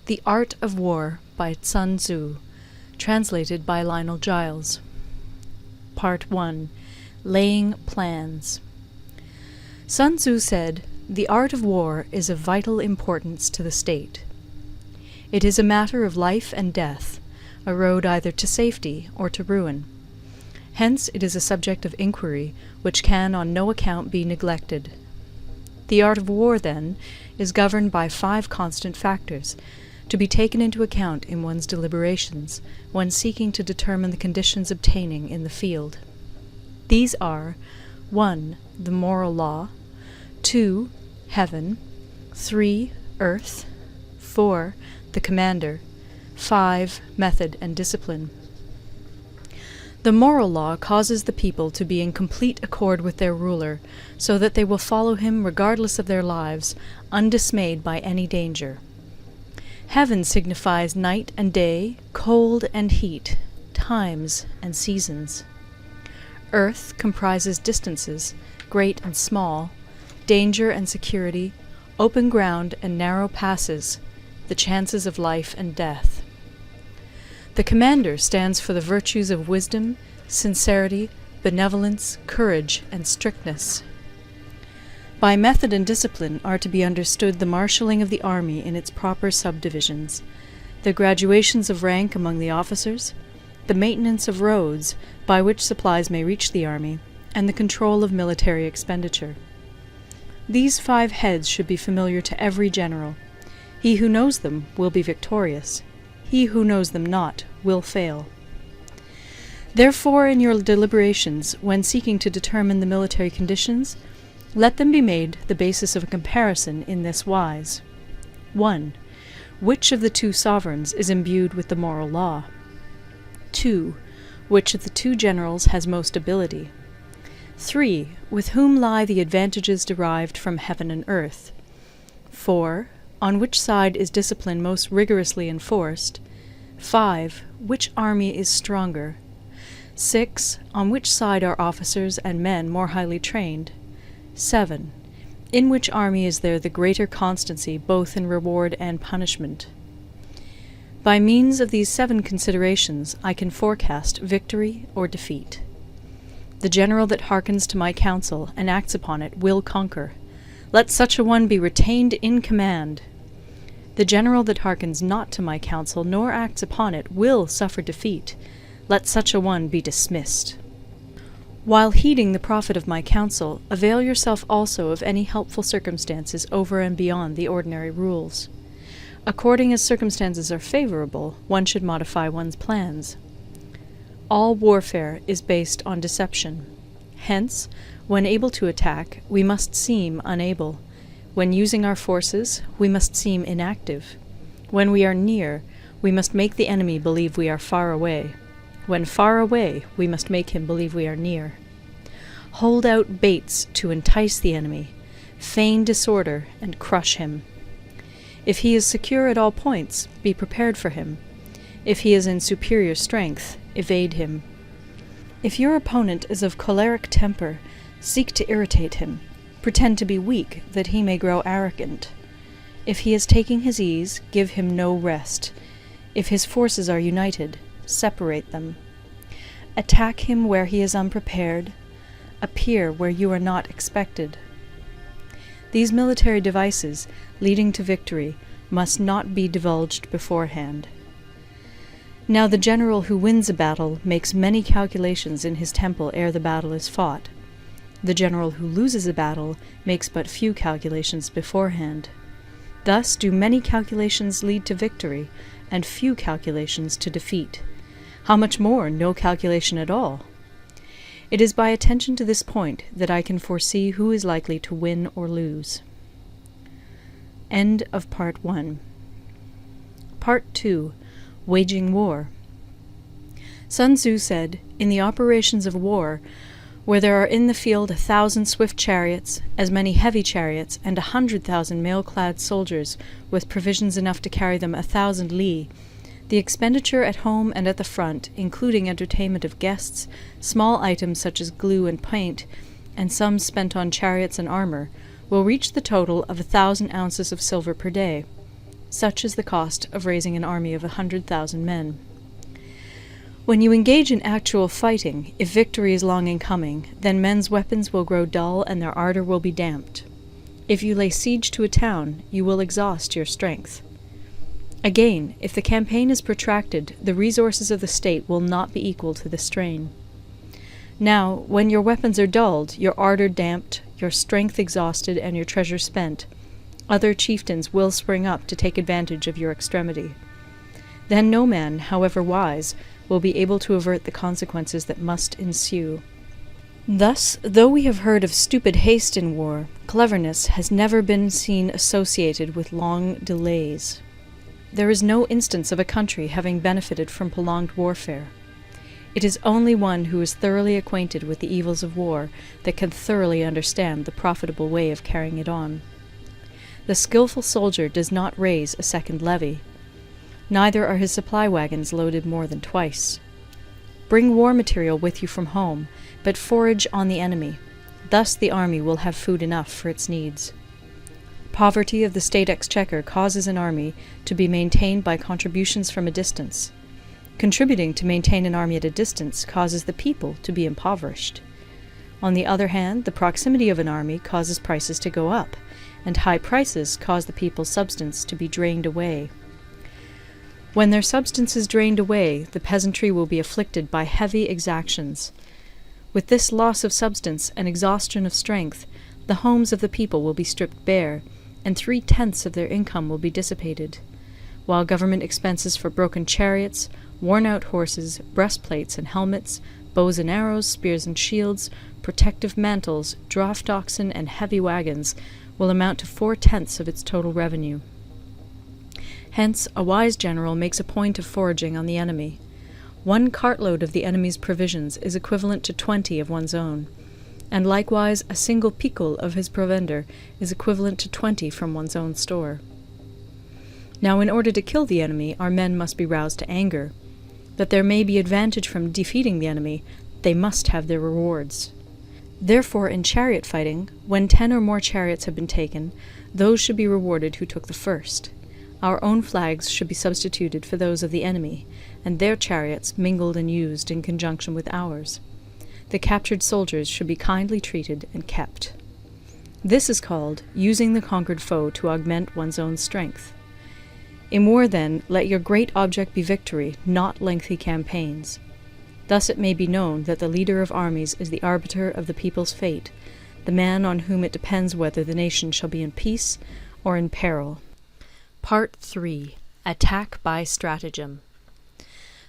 The Art of War by Sun Tzu, translated by Lionel Giles. Part 1. Laying Plans. Sun Tzu said, "The art of war is of vital importance to the state. It is a matter of life and death, a road either to safety or to ruin. Hence it is a subject of inquiry which can on no account be neglected. The art of war, then, is governed by 5 constant factors, to be taken into account in one's deliberations when seeking to determine the conditions obtaining in the field. These are 1. The moral law, 2. Heaven, 3. Earth, 4. The commander, 5. Method and discipline. The moral law causes the people to be in complete accord with their ruler, so that they will follow him regardless of their lives, undismayed by any danger. Heaven signifies night and day, cold and heat, times and seasons. Earth comprises distances, great and small, danger and security, open ground and narrow passes, the chances of life and death. The commander stands for the virtues of wisdom, sincerity, benevolence, courage, and strictness. By method and discipline are to be understood the marshalling of the army in its proper subdivisions, the graduations of rank among the officers, the maintenance of roads by which supplies may reach the army, and the control of military expenditure. These 5 heads should be familiar to every general. He who knows them will be victorious. He who knows them not will fail. Therefore, in your deliberations, when seeking to determine the military conditions, let them be made the basis of a comparison in this wise. 1. Which of the 2 sovereigns is imbued with the moral law? 2. Which of the 2 generals has most ability? 3. With whom lie the advantages derived from heaven and earth? 4. On which side is discipline most rigorously enforced? 5. Which army is stronger? 6. On which side are officers and men more highly trained? 7. In which army is there the greater constancy both in reward and punishment? By means of these 7 considerations I can forecast victory or defeat. The general that hearkens to my counsel and acts upon it will conquer. Let such a one be retained in command. The general that hearkens not to my counsel nor acts upon it will suffer defeat. Let such a one be dismissed. While heeding the profit of my counsel, avail yourself also of any helpful circumstances over and beyond the ordinary rules. According as circumstances are favorable, one should modify one's plans. All warfare is based on deception. Hence, when able to attack, we must seem unable. When using our forces, we must seem inactive. When we are near, we must make the enemy believe we are far away. When far away, we must make him believe we are near. Hold out baits to entice the enemy, feign disorder, and crush him. If he is secure at all points, be prepared for him. If he is in superior strength, evade him. If your opponent is of choleric temper, seek to irritate him. Pretend to be weak, that he may grow arrogant. If he is taking his ease, give him no rest. If his forces are united, separate them. Attack him where he is unprepared. Appear where you are not expected. These military devices, leading to victory, must not be divulged beforehand. Now the general who wins a battle makes many calculations in his temple ere the battle is fought. The general who loses a battle makes but few calculations beforehand. Thus do many calculations lead to victory, and few calculations to defeat. How much more no calculation at all? It is by attention to this point that I can foresee who is likely to win or lose. End of Part 1. Part 2. Waging War. Sun Tzu said, "In the operations of war, where there are in the field 1,000 swift chariots, as many heavy chariots, and 100,000 mail-clad soldiers, with provisions enough to carry them 1,000 li, the expenditure at home and at the front, including entertainment of guests, small items such as glue and paint, and sums spent on chariots and armour, will reach the total of 1,000 ounces of silver per day. Such is the cost of raising an army of 100,000 men. When you engage in actual fighting, if victory is long in coming, then men's weapons will grow dull and their ardor will be damped. If you lay siege to a town, you will exhaust your strength. Again, if the campaign is protracted, the resources of the state will not be equal to the strain. Now, when your weapons are dulled, your ardor damped, your strength exhausted, and your treasure spent, other chieftains will spring up to take advantage of your extremity. Then no man, however wise, will be able to avert the consequences that must ensue. Thus, though we have heard of stupid haste in war, cleverness has never been seen associated with long delays. There is no instance of a country having benefited from prolonged warfare. It is only one who is thoroughly acquainted with the evils of war that can thoroughly understand the profitable way of carrying it on. The skilful soldier does not raise a second levy. Neither are his supply wagons loaded more than twice. Bring war material with you from home, but forage on the enemy. Thus the army will have food enough for its needs. Poverty of the state exchequer causes an army to be maintained by contributions from a distance. Contributing to maintain an army at a distance causes the people to be impoverished. On the other hand, the proximity of an army causes prices to go up, and high prices cause the people's substance to be drained away. When their substance is drained away, the peasantry will be afflicted by heavy exactions. With this loss of substance and exhaustion of strength, the homes of the people will be stripped bare, and 3/10 of their income will be dissipated, while government expenses for broken chariots, worn-out horses, breastplates and helmets, bows and arrows, spears and shields, protective mantles, draught oxen, and heavy wagons will amount to 4/10 of its total revenue. Hence, a wise general makes a point of foraging on the enemy. 1 cartload of the enemy's provisions is equivalent to 20 of one's own, and likewise a single picul of his provender is equivalent to 20 from one's own store. Now, in order to kill the enemy, our men must be roused to anger. That there may be advantage from defeating the enemy, they must have their rewards. Therefore, in chariot fighting, when 10 or more chariots have been taken, those should be rewarded who took the first. Our own flags should be substituted for those of the enemy, and their chariots mingled and used in conjunction with ours. The captured soldiers should be kindly treated and kept. This is called using the conquered foe to augment one's own strength. In war, then, let your great object be victory, not lengthy campaigns. Thus it may be known that the leader of armies is the arbiter of the people's fate, the man on whom it depends whether the nation shall be in peace or in peril. Part 3. Attack by Stratagem.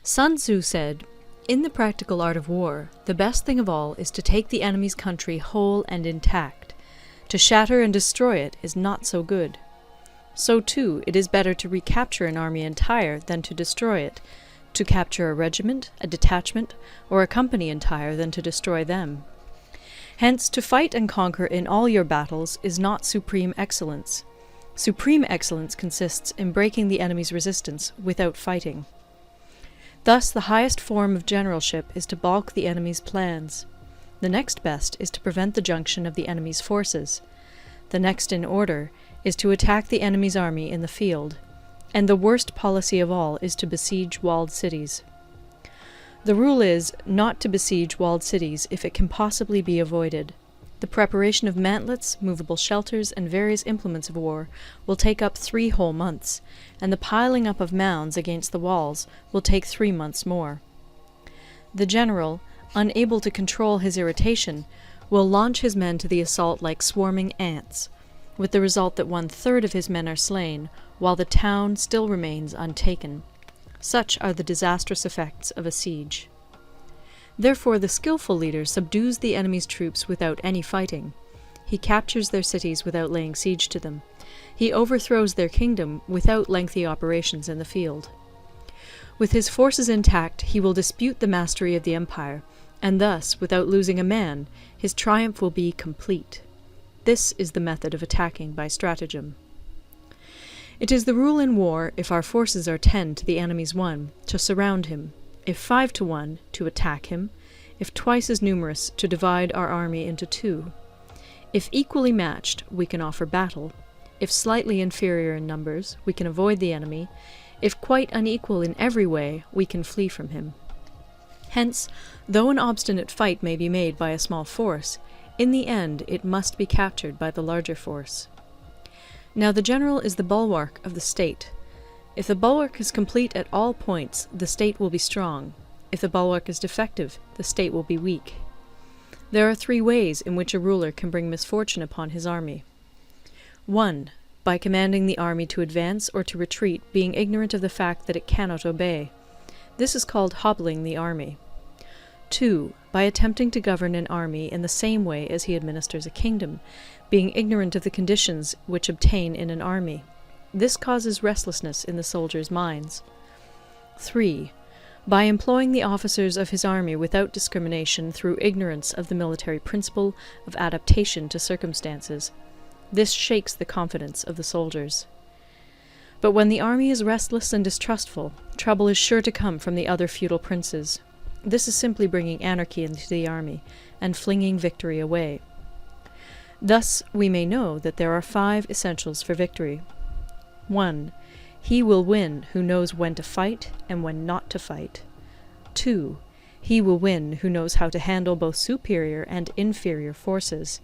Sun Tzu said, "In the practical art of war, the best thing of all is to take the enemy's country whole and intact. To shatter and destroy it is not so good. So, too, it is better to recapture an army entire than to destroy it, to capture a regiment, a detachment, or a company entire than to destroy them. Hence, to fight and conquer in all your battles is not supreme excellence. Supreme excellence consists in breaking the enemy's resistance without fighting. Thus, the highest form of generalship is to balk the enemy's plans. The next best is to prevent the junction of the enemy's forces. The next in order is to attack the enemy's army in the field, and the worst policy of all is to besiege walled cities. The rule is not to besiege walled cities if it can possibly be avoided. The preparation of mantlets, movable shelters, and various implements of war will take up 3 whole months, and the piling up of mounds against the walls will take 3 months more. The general, unable to control his irritation, will launch his men to the assault like swarming ants, with the result that 1/3 of his men are slain, while the town still remains untaken. Such are the disastrous effects of a siege. Therefore the skilful leader subdues the enemy's troops without any fighting. He captures their cities without laying siege to them. He overthrows their kingdom without lengthy operations in the field. With his forces intact, he will dispute the mastery of the empire, and thus, without losing a man, his triumph will be complete. This is the method of attacking by stratagem. It is the rule in war, if our forces are 10 to the enemy's 1, to surround him; if 5 to 1, to attack him; if twice as numerous, to divide our army into 2. If equally matched, we can offer battle; If slightly inferior in numbers, we can avoid the enemy. If quite unequal in every way, we can flee from him. Hence, though an obstinate fight may be made by a small force, in the end it must be captured by the larger force. Now the general is the bulwark of the state. If the bulwark is complete at all points, the state will be strong. If the bulwark is defective, the state will be weak. There are 3 ways in which a ruler can bring misfortune upon his army. 1. By commanding the army to advance or to retreat, being ignorant of the fact that it cannot obey. This is called hobbling the army. 2. By attempting to govern an army in the same way as he administers a kingdom, being ignorant of the conditions which obtain in an army. This causes restlessness in the soldiers' minds. 3. By employing the officers of his army without discrimination through ignorance of the military principle of adaptation to circumstances. This shakes the confidence of the soldiers. But when the army is restless and distrustful, trouble is sure to come from the other feudal princes. This is simply bringing anarchy into the army, and flinging victory away. Thus we may know that there are 5 essentials for victory. 1. He will win who knows when to fight and when not to fight. 2. He will win who knows how to handle both superior and inferior forces.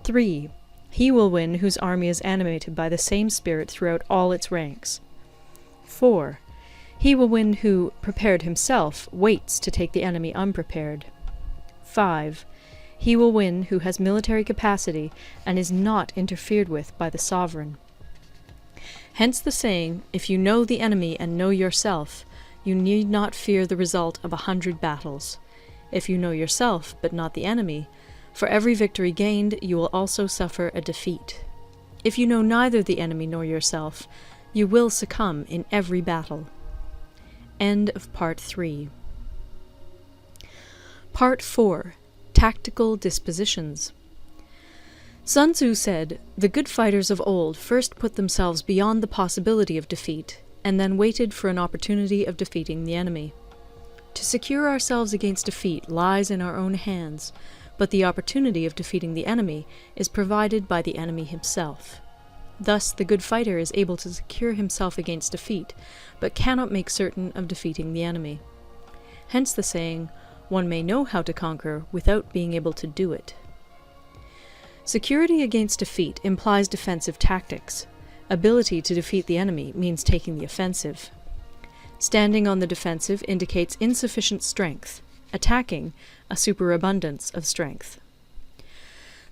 3. He will win whose army is animated by the same spirit throughout all its ranks. 4. He will win who, prepared himself, waits to take the enemy unprepared. 5. He will win who has military capacity and is not interfered with by the sovereign. Hence the saying, if you know the enemy and know yourself, you need not fear the result of 100 battles. If you know yourself, but not the enemy, for every victory gained you will also suffer a defeat. If you know neither the enemy nor yourself, you will succumb in every battle. End of Part 3. Part 4. Tactical Dispositions. Sun Tzu said, "The good fighters of old first put themselves beyond the possibility of defeat, and then waited for an opportunity of defeating the enemy. To secure ourselves against defeat lies in our own hands, but the opportunity of defeating the enemy is provided by the enemy himself. Thus the good fighter is able to secure himself against defeat, but cannot make certain of defeating the enemy. Hence the saying, one may know how to conquer without being able to do it." Security against defeat implies defensive tactics. Ability to defeat the enemy means taking the offensive. Standing on the defensive indicates insufficient strength. Attacking, a superabundance of strength.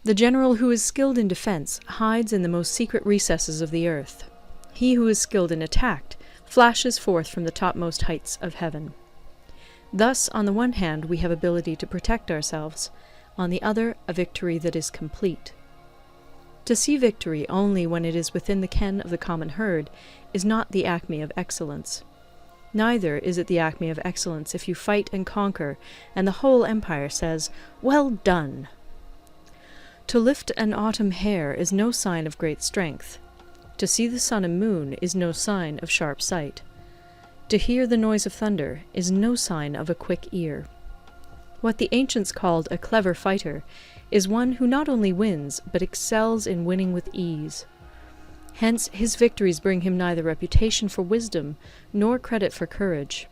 The general who is skilled in defense hides in the most secret recesses of the earth. He who is skilled in attack flashes forth from the topmost heights of heaven. Thus, on the one hand, we have ability to protect ourselves, on the other, a victory that is complete. To see victory only when it is within the ken of the common herd is not the acme of excellence. Neither is it the acme of excellence if you fight and conquer, and the whole empire says, "Well done!" To lift an autumn hair is no sign of great strength. To see the sun and moon is no sign of sharp sight. To hear the noise of thunder is no sign of a quick ear. What the ancients called a clever fighter is one who not only wins, but excels in winning with ease. Hence his victories bring him neither reputation for wisdom nor credit for courage.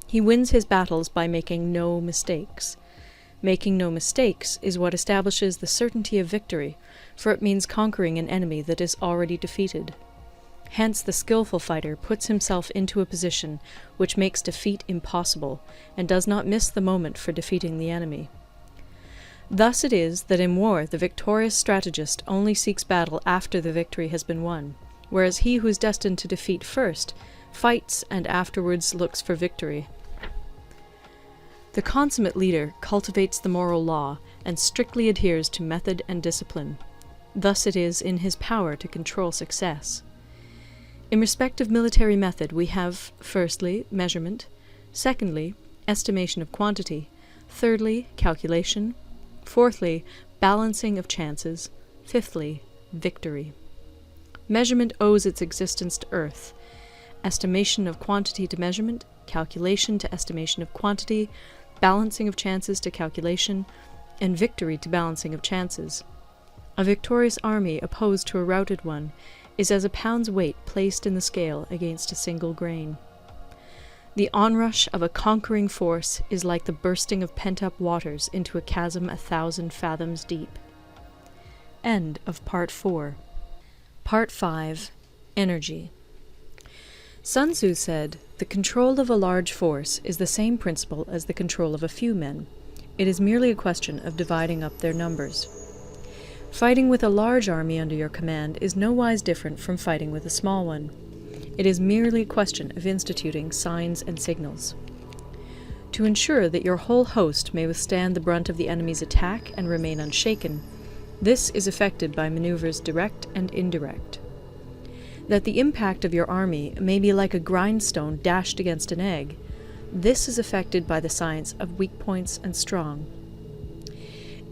He wins his battles by making no mistakes. Making no mistakes is what establishes the certainty of victory, for it means conquering an enemy that is already defeated. Hence the skillful fighter puts himself into a position which makes defeat impossible, and does not miss the moment for defeating the enemy. Thus it is that in war the victorious strategist only seeks battle after the victory has been won, whereas he who is destined to defeat first fights and afterwards looks for victory. The consummate leader cultivates the moral law and strictly adheres to method and discipline. Thus it is in his power to control success. In respect of military method we have, firstly, measurement, secondly, estimation of quantity, thirdly, calculation, fourthly, balancing of chances, fifthly, victory. Measurement owes its existence to earth, estimation of quantity to measurement, calculation to estimation of quantity, balancing of chances to calculation, and victory to balancing of chances. A victorious army opposed to a routed one is as a pound's weight placed in the scale against a single grain. The onrush of a conquering force is like the bursting of pent-up waters into a chasm 1,000 fathoms deep. End of Part 4. Part 5. Energy. Sun Tzu said, "The control of a large force is the same principle as the control of a few men. It is merely a question of dividing up their numbers." Fighting with a large army under your command is nowise different from fighting with a small one. It is merely a question of instituting signs and signals. To ensure that your whole host may withstand the brunt of the enemy's attack and remain unshaken, this is effected by maneuvers direct and indirect. That the impact of your army may be like a grindstone dashed against an egg, this is effected by the science of weak points and strong.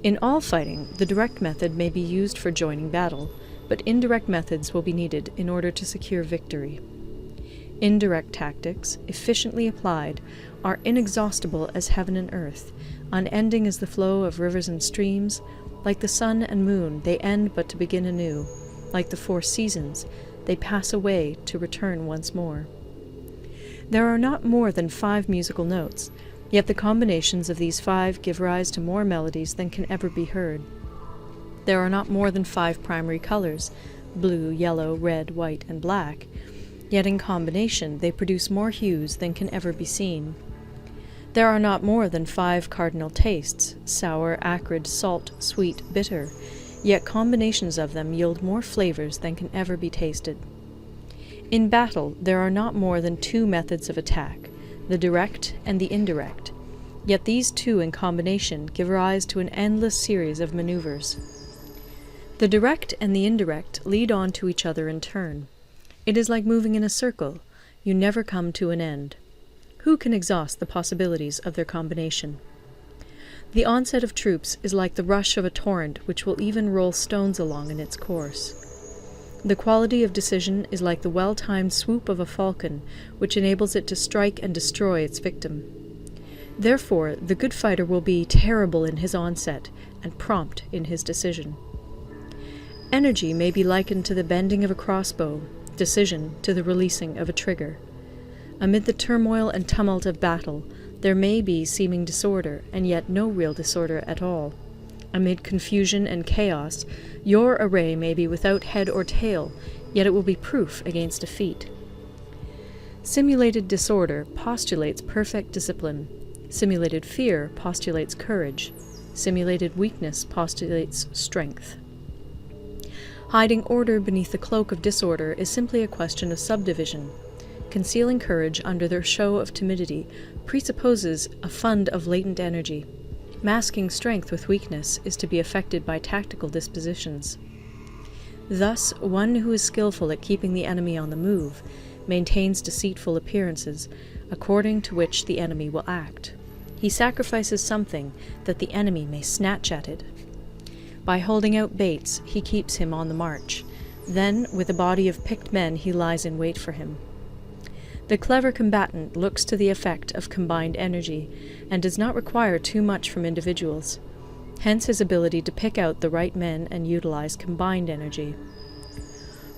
In all fighting, the direct method may be used for joining battle, but indirect methods will be needed in order to secure victory. Indirect tactics, efficiently applied, are inexhaustible as heaven and earth, unending as the flow of rivers and streams. Like the sun and moon, they end but to begin anew. Like the 4 seasons, they pass away to return once more. There are not more than 5 musical notes, yet the combinations of these 5 give rise to more melodies than can ever be heard. There are not more than 5 primary colors, blue, yellow, red, white, and black, yet in combination they produce more hues than can ever be seen. There are not more than 5 cardinal tastes, sour, acrid, salt, sweet, bitter, yet combinations of them yield more flavors than can ever be tasted. In battle there are not more than 2 methods of attack, the direct and the indirect, yet these 2 in combination give rise to an endless series of maneuvers. The direct and the indirect lead on to each other in turn. It is like moving in a circle. You never come to an end. Who can exhaust the possibilities of their combination? The onset of troops is like the rush of a torrent which will even roll stones along in its course. The quality of decision is like the well-timed swoop of a falcon, which enables it to strike and destroy its victim. Therefore, the good fighter will be terrible in his onset and prompt in his decision. Energy may be likened to the bending of a crossbow, decision to the releasing of a trigger. Amid the turmoil and tumult of battle, there may be seeming disorder, and yet no real disorder at all. Amid confusion and chaos, your array may be without head or tail, yet it will be proof against defeat. Simulated disorder postulates perfect discipline. Simulated fear postulates courage. Simulated weakness postulates strength. Hiding order beneath the cloak of disorder is simply a question of subdivision. Concealing courage under their show of timidity presupposes a fund of latent energy. Masking strength with weakness is to be effected by tactical dispositions. Thus, one who is skillful at keeping the enemy on the move maintains deceitful appearances, according to which the enemy will act. He sacrifices something that the enemy may snatch at it. By holding out baits, he keeps him on the march. Then, with a body of picked men, he lies in wait for him. The clever combatant looks to the effect of combined energy, and does not require too much from individuals. Hence his ability to pick out the right men and utilize combined energy.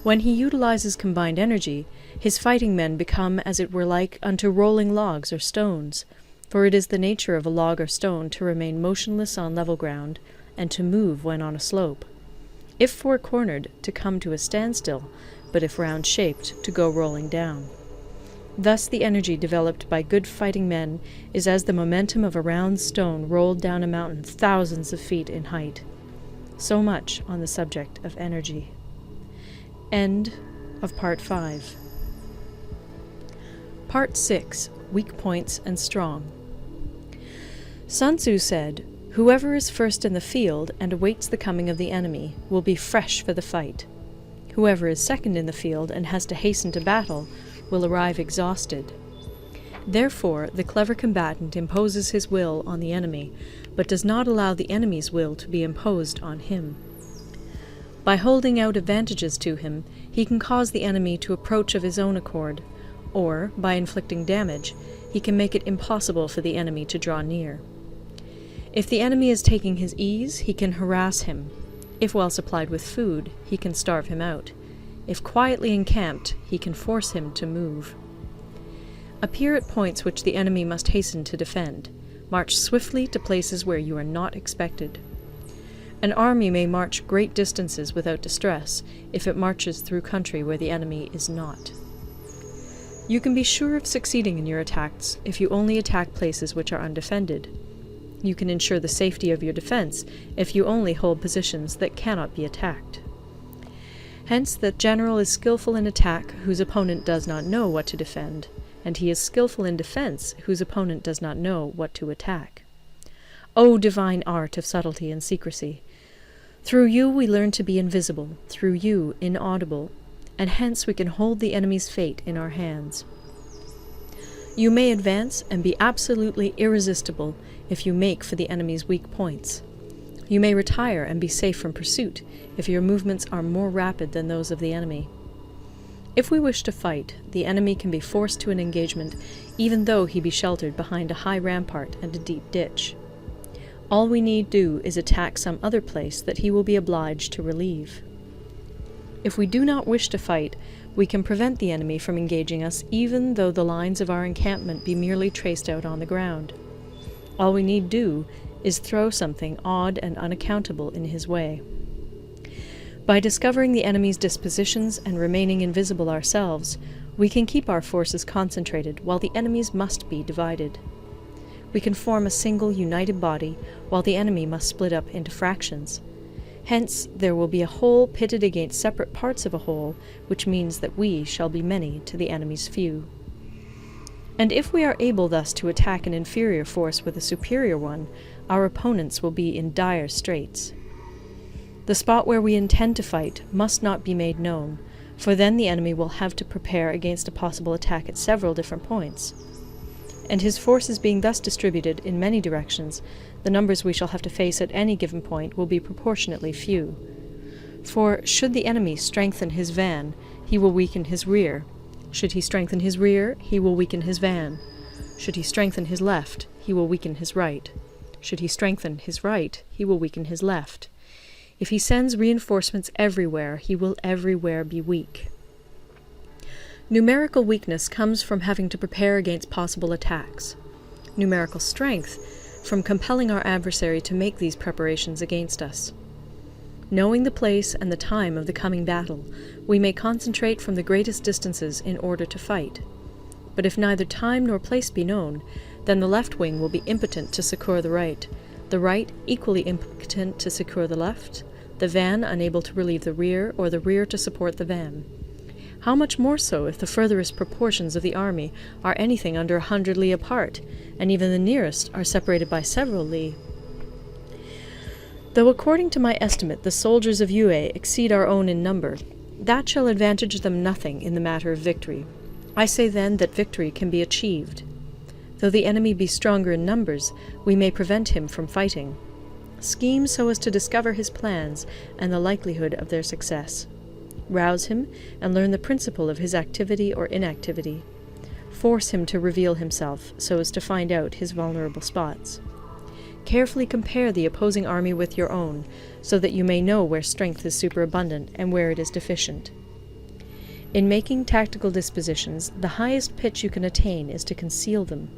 When he utilizes combined energy, his fighting men become as it were like unto rolling logs or stones, for it is the nature of a log or stone to remain motionless on level ground, and to move when on a slope. If four-cornered, to come to a standstill, but if round-shaped, to go rolling down. Thus the energy developed by good fighting men is as the momentum of a round stone rolled down a mountain thousands of feet in height. So much on the subject of energy. End of Part 5. Part 6. Weak Points and Strong. Sun Tzu said, "Whoever is first in the field and awaits the coming of the enemy will be fresh for the fight. Whoever is second in the field and has to hasten to battle will arrive exhausted." Therefore, the clever combatant imposes his will on the enemy, but does not allow the enemy's will to be imposed on him. By holding out advantages to him, he can cause the enemy to approach of his own accord, or, by inflicting damage, he can make it impossible for the enemy to draw near. If the enemy is taking his ease, he can harass him. If well supplied with food, he can starve him out. If quietly encamped, he can force him to move. Appear at points which the enemy must hasten to defend. March swiftly to places where you are not expected. An army may march great distances without distress if it marches through country where the enemy is not. You can be sure of succeeding in your attacks if you only attack places which are undefended. You can ensure the safety of your defense if you only hold positions that cannot be attacked. Hence, the general is skillful in attack whose opponent does not know what to defend, and he is skillful in defense whose opponent does not know what to attack. O divine art of subtlety and secrecy! Through you we learn to be invisible, through you inaudible, and hence we can hold the enemy's fate in our hands. You may advance and be absolutely irresistible if you make for the enemy's weak points. You may retire and be safe from pursuit if your movements are more rapid than those of the enemy. If we wish to fight, the enemy can be forced to an engagement even though he be sheltered behind a high rampart and a deep ditch. All we need do is attack some other place that he will be obliged to relieve. If we do not wish to fight, we can prevent the enemy from engaging us even though the lines of our encampment be merely traced out on the ground. All we need do is throw something odd and unaccountable in his way. By discovering the enemy's dispositions and remaining invisible ourselves, we can keep our forces concentrated while the enemy's must be divided. We can form a single united body while the enemy must split up into fractions. Hence, there will be a whole pitted against separate parts of a whole, which means that we shall be many to the enemy's few. And if we are able thus to attack an inferior force with a superior one, our opponents will be in dire straits. The spot where we intend to fight must not be made known, for then the enemy will have to prepare against a possible attack at several different points. And his forces being thus distributed in many directions, the numbers we shall have to face at any given point will be proportionately few. For should the enemy strengthen his van, he will weaken his rear. Should he strengthen his rear, he will weaken his van. Should he strengthen his left, he will weaken his right. Should he strengthen his right, he will weaken his left. If he sends reinforcements everywhere, he will everywhere be weak. Numerical weakness comes from having to prepare against possible attacks. Numerical strength from compelling our adversary to make these preparations against us. Knowing the place and the time of the coming battle, we may concentrate from the greatest distances in order to fight. But if neither time nor place be known, then the left wing will be impotent to succour the right equally impotent to succour the left, the van unable to relieve the rear, or the rear to support the van. How much more so if the furthest proportions of the army are anything under 100 li apart, and even the nearest are separated by several li. Though according to my estimate the soldiers of Yue exceed our own in number, that shall advantage them nothing in the matter of victory. I say then that victory can be achieved. Though the enemy be stronger in numbers, we may prevent him from fighting. Scheme so as to discover his plans and the likelihood of their success. Rouse him and learn the principle of his activity or inactivity. Force him to reveal himself so as to find out his vulnerable spots. Carefully compare the opposing army with your own, so that you may know where strength is superabundant and where it is deficient. In making tactical dispositions, the highest pitch you can attain is to conceal them.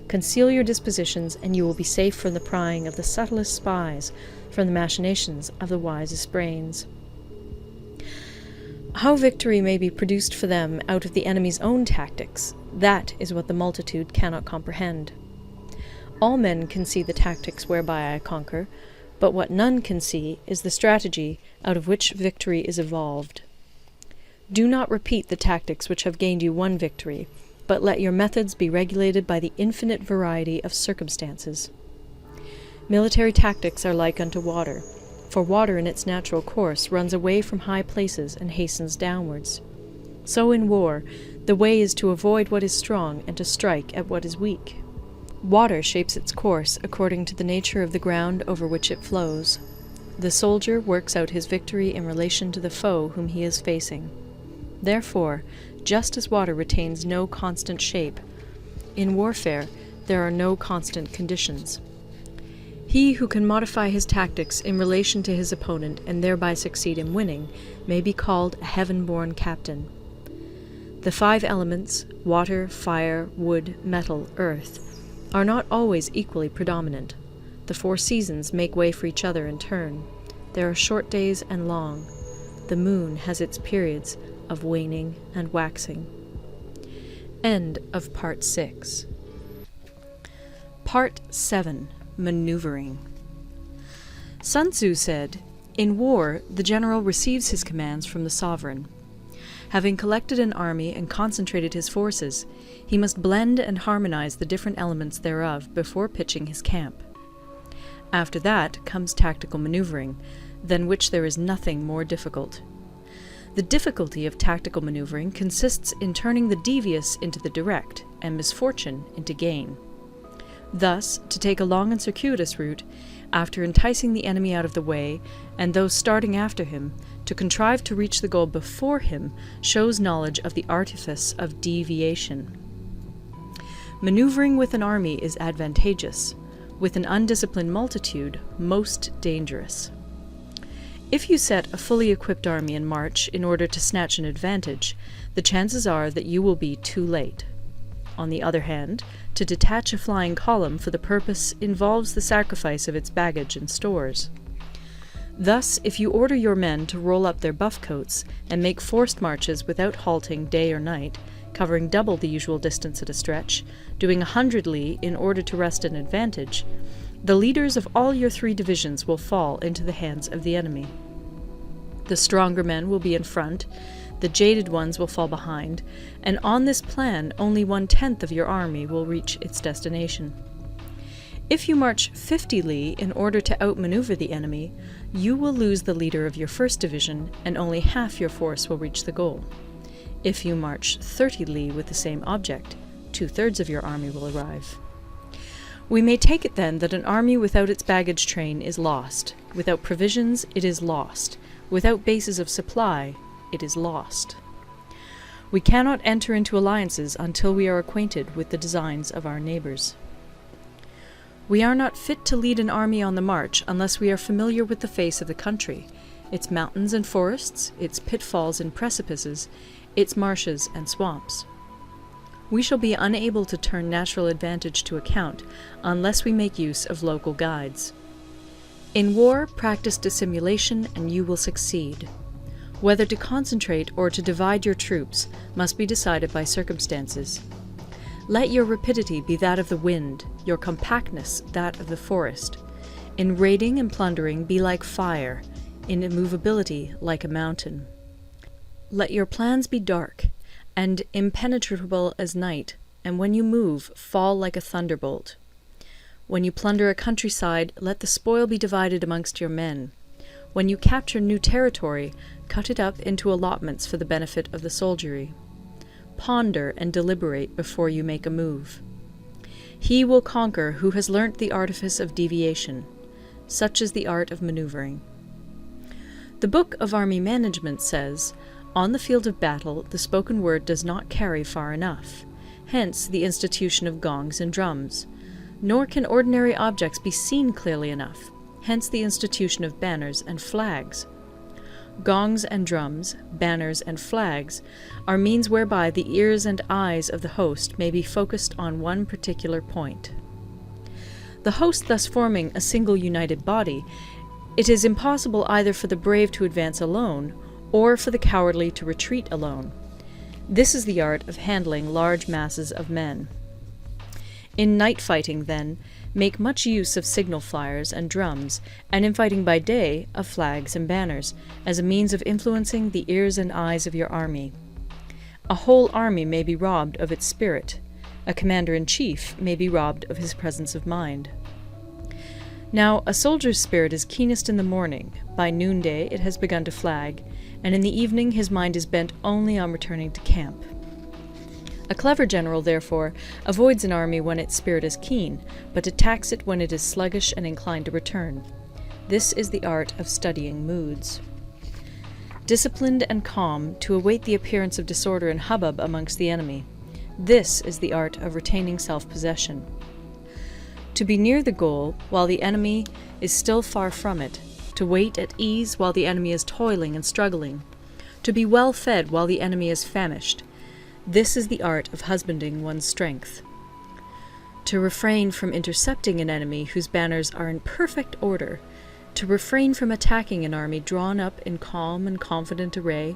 Conceal your dispositions, and you will be safe from the prying of the subtlest spies, from the machinations of the wisest brains. How victory may be produced for them out of the enemy's own tactics, that is what the multitude cannot comprehend. All men can see the tactics whereby I conquer, but what none can see is the strategy out of which victory is evolved. Do not repeat the tactics which have gained you one victory, but let your methods be regulated by the infinite variety of circumstances. Military tactics are like unto water, for water in its natural course runs away from high places and hastens downwards. So in war, the way is to avoid what is strong and to strike at what is weak. Water shapes its course according to the nature of the ground over which it flows. The soldier works out his victory in relation to the foe whom he is facing. Therefore, just as water retains no constant shape, in warfare there are no constant conditions. He who can modify his tactics in relation to his opponent and thereby succeed in winning may be called a heaven-born captain. The 5 elements, water, fire, wood, metal, earth, are not always equally predominant. The 4 seasons make way for each other in turn. There are short days and long. The moon has its periods of waning and waxing. End of Part 6. Part 7. Maneuvering. Sun Tzu said, "In war, the general receives his commands from the sovereign. Having collected an army and concentrated his forces, he must blend and harmonize the different elements thereof before pitching his camp. After that comes tactical maneuvering, than which there is nothing more difficult. The difficulty of tactical maneuvering consists in turning the devious into the direct, and misfortune into gain. Thus, to take a long and circuitous route, after enticing the enemy out of the way, and those starting after him, to contrive to reach the goal before him, shows knowledge of the artifice of deviation. Maneuvering with an army is advantageous, with an undisciplined multitude, most dangerous. If you set a fully equipped army in march in order to snatch an advantage, the chances are that you will be too late. On the other hand, to detach a flying column for the purpose involves the sacrifice of its baggage and stores. Thus, if you order your men to roll up their buff coats and make forced marches without halting day or night, covering double the usual distance at a stretch, doing 100 li in order to wrest an advantage, the leaders of all your 3 divisions will fall into the hands of the enemy. The stronger men will be in front, the jaded ones will fall behind, and on this plan only 1/10 of your army will reach its destination. If you march 50 li in order to outmaneuver the enemy, you will lose the leader of your 1st division, and only half your force will reach the goal. If you march 30 li with the same object, 2/3 of your army will arrive. We may take it then that an army without its baggage train is lost. Without provisions, it is lost. Without bases of supply, it is lost. We cannot enter into alliances until we are acquainted with the designs of our neighbours. We are not fit to lead an army on the march unless we are familiar with the face of the country, its mountains and forests, its pitfalls and precipices, its marshes and swamps. We shall be unable to turn natural advantage to account unless we make use of local guides. In war, practice dissimulation and you will succeed. Whether to concentrate or to divide your troops must be decided by circumstances. Let your rapidity be that of the wind, your compactness that of the forest. In raiding and plundering be like fire, in immovability like a mountain. Let your plans be dark, and impenetrable as night, and when you move, fall like a thunderbolt. When you plunder a countryside, let the spoil be divided amongst your men. When you capture new territory, cut it up into allotments for the benefit of the soldiery. Ponder and deliberate before you make a move. He will conquer who has learnt the artifice of deviation. Such is the art of maneuvering. The Book of Army Management says, "On the field of battle, the spoken word does not carry far enough. Hence the institution of gongs and drums. Nor can ordinary objects be seen clearly enough. Hence the institution of banners and flags. Gongs and drums, banners and flags, are means whereby the ears and eyes of the host may be focused on one particular point. The host thus forming a single united body, it is impossible either for the brave to advance alone, or for the cowardly to retreat alone. This is the art of handling large masses of men. In night fighting, then, make much use of signal flyers and drums, and in fighting by day, of flags and banners, as a means of influencing the ears and eyes of your army. A whole army may be robbed of its spirit. A commander-in-chief may be robbed of his presence of mind. Now, a soldier's spirit is keenest in the morning, by noonday it has begun to flag, and in the evening his mind is bent only on returning to camp. A clever general, therefore, avoids an army when its spirit is keen, but attacks it when it is sluggish and inclined to return. This is the art of studying moods. Disciplined and calm, to await the appearance of disorder and hubbub amongst the enemy. This is the art of retaining self-possession. To be near the goal while the enemy is still far from it, to wait at ease while the enemy is toiling and struggling, to be well fed while the enemy is famished. This is the art of husbanding one's strength. To refrain from intercepting an enemy whose banners are in perfect order, to refrain from attacking an army drawn up in calm and confident array,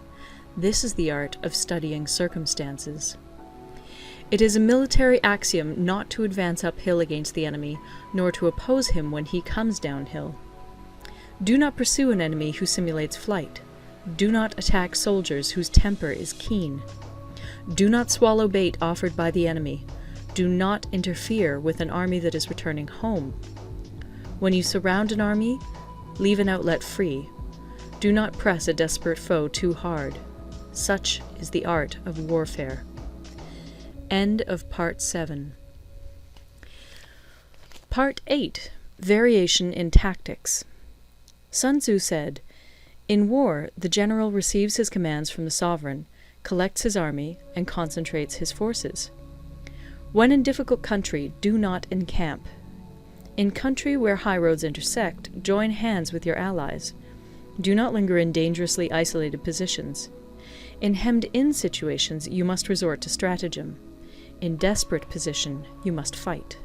this is the art of studying circumstances. It is a military axiom not to advance uphill against the enemy, nor to oppose him when he comes downhill. Do not pursue an enemy who simulates flight. Do not attack soldiers whose temper is keen. Do not swallow bait offered by the enemy. Do not interfere with an army that is returning home. When you surround an army, leave an outlet free. Do not press a desperate foe too hard. Such is the art of warfare. End of Part 7. Part 8. Variation in Tactics. Sun Tzu said, "In war, the general receives his commands from the sovereign, collects his army, and concentrates his forces. When in difficult country, do not encamp. In country where high roads intersect, join hands with your allies. Do not linger in dangerously isolated positions. In hemmed-in situations, you must resort to stratagem. In desperate position, you must fight.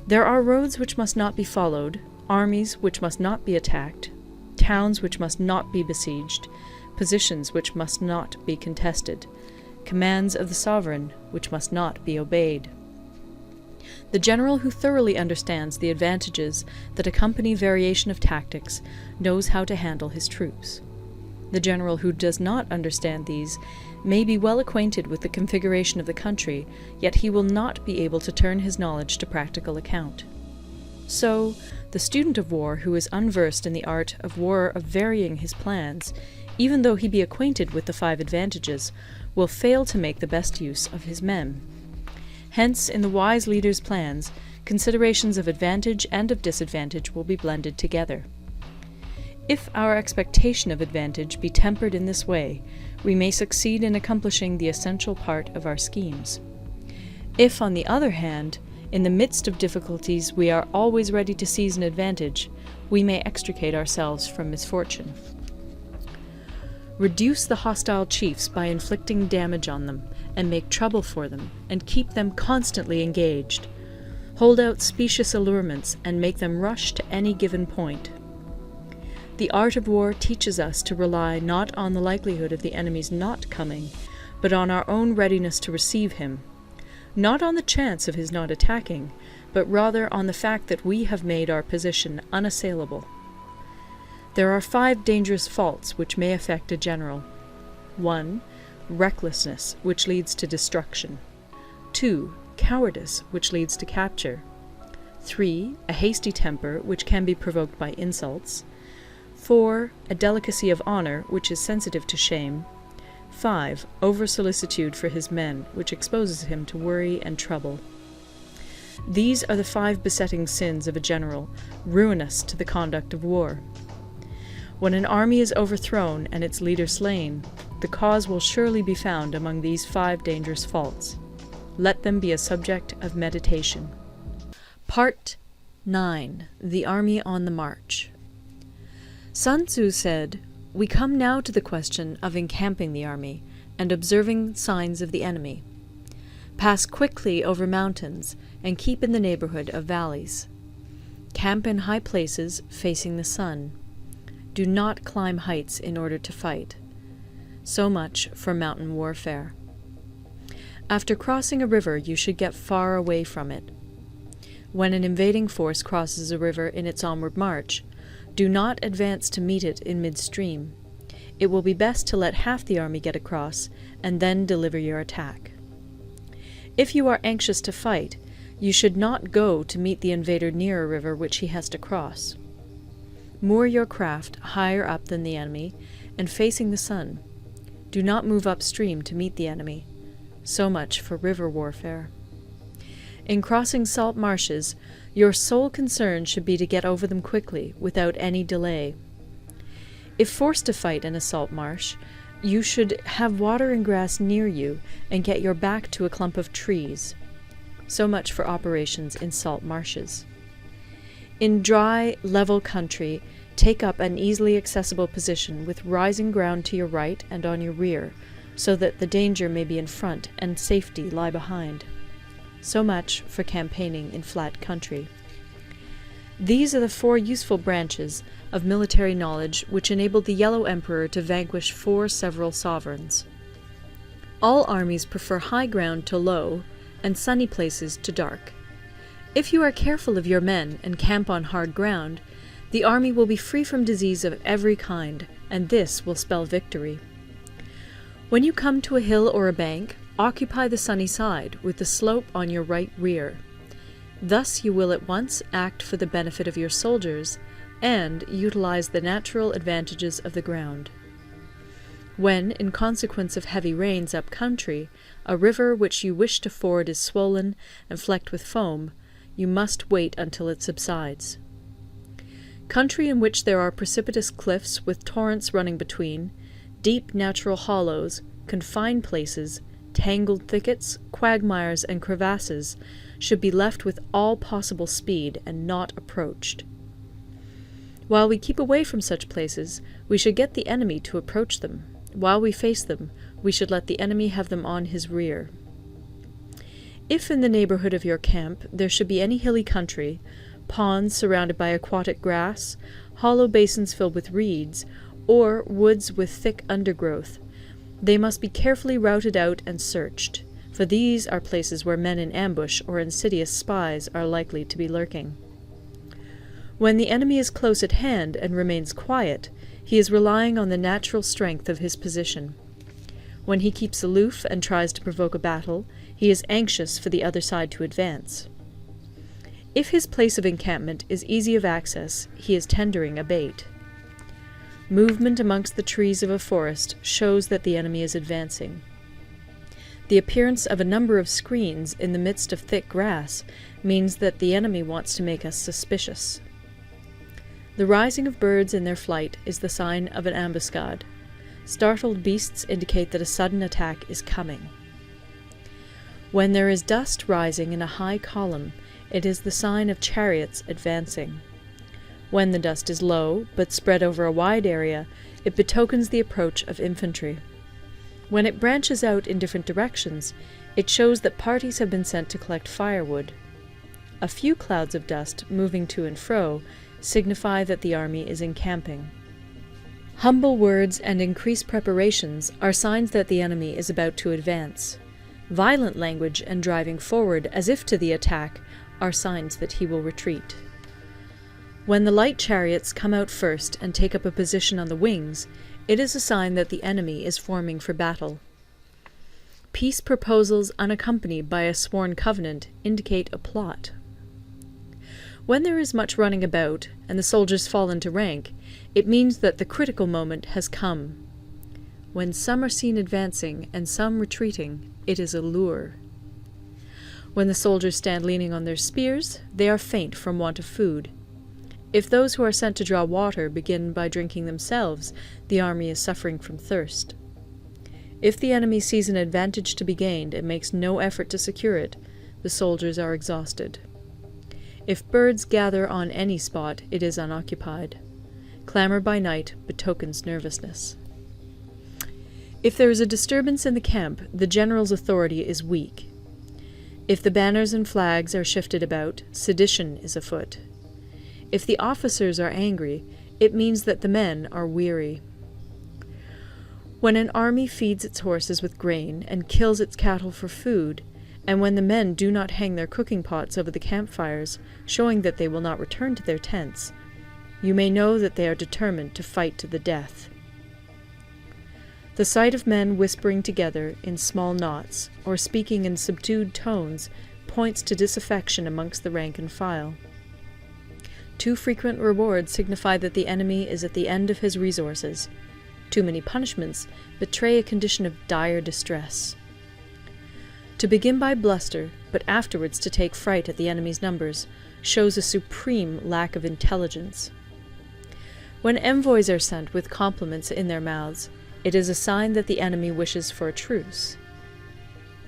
There are roads which must not be followed, armies which must not be attacked, towns which must not be besieged, positions which must not be contested, commands of the sovereign which must not be obeyed." The general who thoroughly understands the advantages that accompany variation of tactics knows how to handle his troops. The general who does not understand these may be well acquainted with the configuration of the country, yet he will not be able to turn his knowledge to practical account. So, the student of war who is unversed in the art of war of varying his plans, even though he be acquainted with the 5 advantages, will fail to make the best use of his men. Hence, in the wise leader's plans, considerations of advantage and of disadvantage will be blended together. If our expectation of advantage be tempered in this way, we may succeed in accomplishing the essential part of our schemes. If, on the other hand, in the midst of difficulties we are always ready to seize an advantage, we may extricate ourselves from misfortune. Reduce the hostile chiefs by inflicting damage on them, and make trouble for them, and keep them constantly engaged. Hold out specious allurements, and make them rush to any given point. The art of war teaches us to rely not on the likelihood of the enemy's not coming, but on our own readiness to receive him, not on the chance of his not attacking, but rather on the fact that we have made our position unassailable. There are 5 dangerous faults which may affect a general. 1. Recklessness, which leads to destruction. 2. Cowardice, which leads to capture. 3. A hasty temper, which can be provoked by insults. 4. A delicacy of honor, which is sensitive to shame. 5. Over-solicitude for his men, which exposes him to worry and trouble. These are the 5 besetting sins of a general, ruinous to the conduct of war. When an army is overthrown and its leader slain, the cause will surely be found among these 5 dangerous faults. Let them be a subject of meditation. Part 9. The Army on the March. Sun Tzu said, "We come now to the question of encamping the army, and observing signs of the enemy. Pass quickly over mountains, and keep in the neighborhood of valleys. Camp in high places, facing the sun. Do not climb heights in order to fight." So much for mountain warfare. After crossing a river, you should get far away from it. When an invading force crosses a river in its onward march, do not advance to meet it in midstream. It will be best to let half the army get across, and then deliver your attack. If you are anxious to fight, you should not go to meet the invader near a river which he has to cross. Moor your craft higher up than the enemy, and facing the sun. Do not move upstream to meet the enemy. So much for river warfare. In crossing salt marshes, your sole concern should be to get over them quickly, without any delay. If forced to fight in a salt marsh, you should have water and grass near you, and get your back to a clump of trees. So much for operations in salt marshes. In dry, level country, take up an easily accessible position with rising ground to your right and on your rear, so that the danger may be in front and safety lie behind. So much for campaigning in flat country. These are the 4 useful branches of military knowledge which enabled the Yellow Emperor to vanquish 4 several sovereigns. All armies prefer high ground to low, and sunny places to dark. If you are careful of your men and camp on hard ground, the army will be free from disease of every kind, and this will spell victory. When you come to a hill or a bank, occupy the sunny side, with the slope on your right rear. Thus you will at once act for the benefit of your soldiers, and utilize the natural advantages of the ground. When, in consequence of heavy rains up country, a river which you wish to ford is swollen and flecked with foam, you must wait until it subsides. Country in which there are precipitous cliffs with torrents running between, deep natural hollows, confined places, tangled thickets, quagmires, and crevasses should be left with all possible speed and not approached. While we keep away from such places, we should get the enemy to approach them. While we face them, we should let the enemy have them on his rear. If in the neighbourhood of your camp there should be any hilly country, ponds surrounded by aquatic grass, hollow basins filled with reeds, or woods with thick undergrowth, they must be carefully routed out and searched, for these are places where men in ambush or insidious spies are likely to be lurking. When the enemy is close at hand and remains quiet, he is relying on the natural strength of his position. When he keeps aloof and tries to provoke a battle, he is anxious for the other side to advance. If his place of encampment is easy of access, he is tendering a bait. Movement amongst the trees of a forest shows that the enemy is advancing. The appearance of a number of screens in the midst of thick grass means that the enemy wants to make us suspicious. The rising of birds in their flight is the sign of an ambuscade. Startled beasts indicate that a sudden attack is coming. When there is dust rising in a high column, it is the sign of chariots advancing. When the dust is low, but spread over a wide area, it betokens the approach of infantry. When it branches out in different directions, it shows that parties have been sent to collect firewood. A few clouds of dust moving to and fro signify that the army is encamping. Humble words and increased preparations are signs that the enemy is about to advance. Violent language and driving forward as if to the attack are signs that he will retreat. When the light chariots come out first and take up a position on the wings, it is a sign that the enemy is forming for battle. Peace proposals unaccompanied by a sworn covenant indicate a plot. When there is much running about, and the soldiers fall into rank, it means that the critical moment has come. When some are seen advancing and some retreating, it is a lure. When the soldiers stand leaning on their spears, they are faint from want of food. If those who are sent to draw water begin by drinking themselves, the army is suffering from thirst. If the enemy sees an advantage to be gained and makes no effort to secure it, the soldiers are exhausted. If birds gather on any spot, it is unoccupied. Clamour by night betokens nervousness. If there is a disturbance in the camp, the general's authority is weak. If the banners and flags are shifted about, sedition is afoot. If the officers are angry, it means that the men are weary. When an army feeds its horses with grain and kills its cattle for food, and when the men do not hang their cooking pots over the campfires, showing that they will not return to their tents, you may know that they are determined to fight to the death. The sight of men whispering together in small knots, or speaking in subdued tones, points to disaffection amongst the rank and file. Too frequent rewards signify that the enemy is at the end of his resources. Too many punishments betray a condition of dire distress. To begin by bluster, but afterwards to take fright at the enemy's numbers, shows a supreme lack of intelligence. When envoys are sent with compliments in their mouths, it is a sign that the enemy wishes for a truce.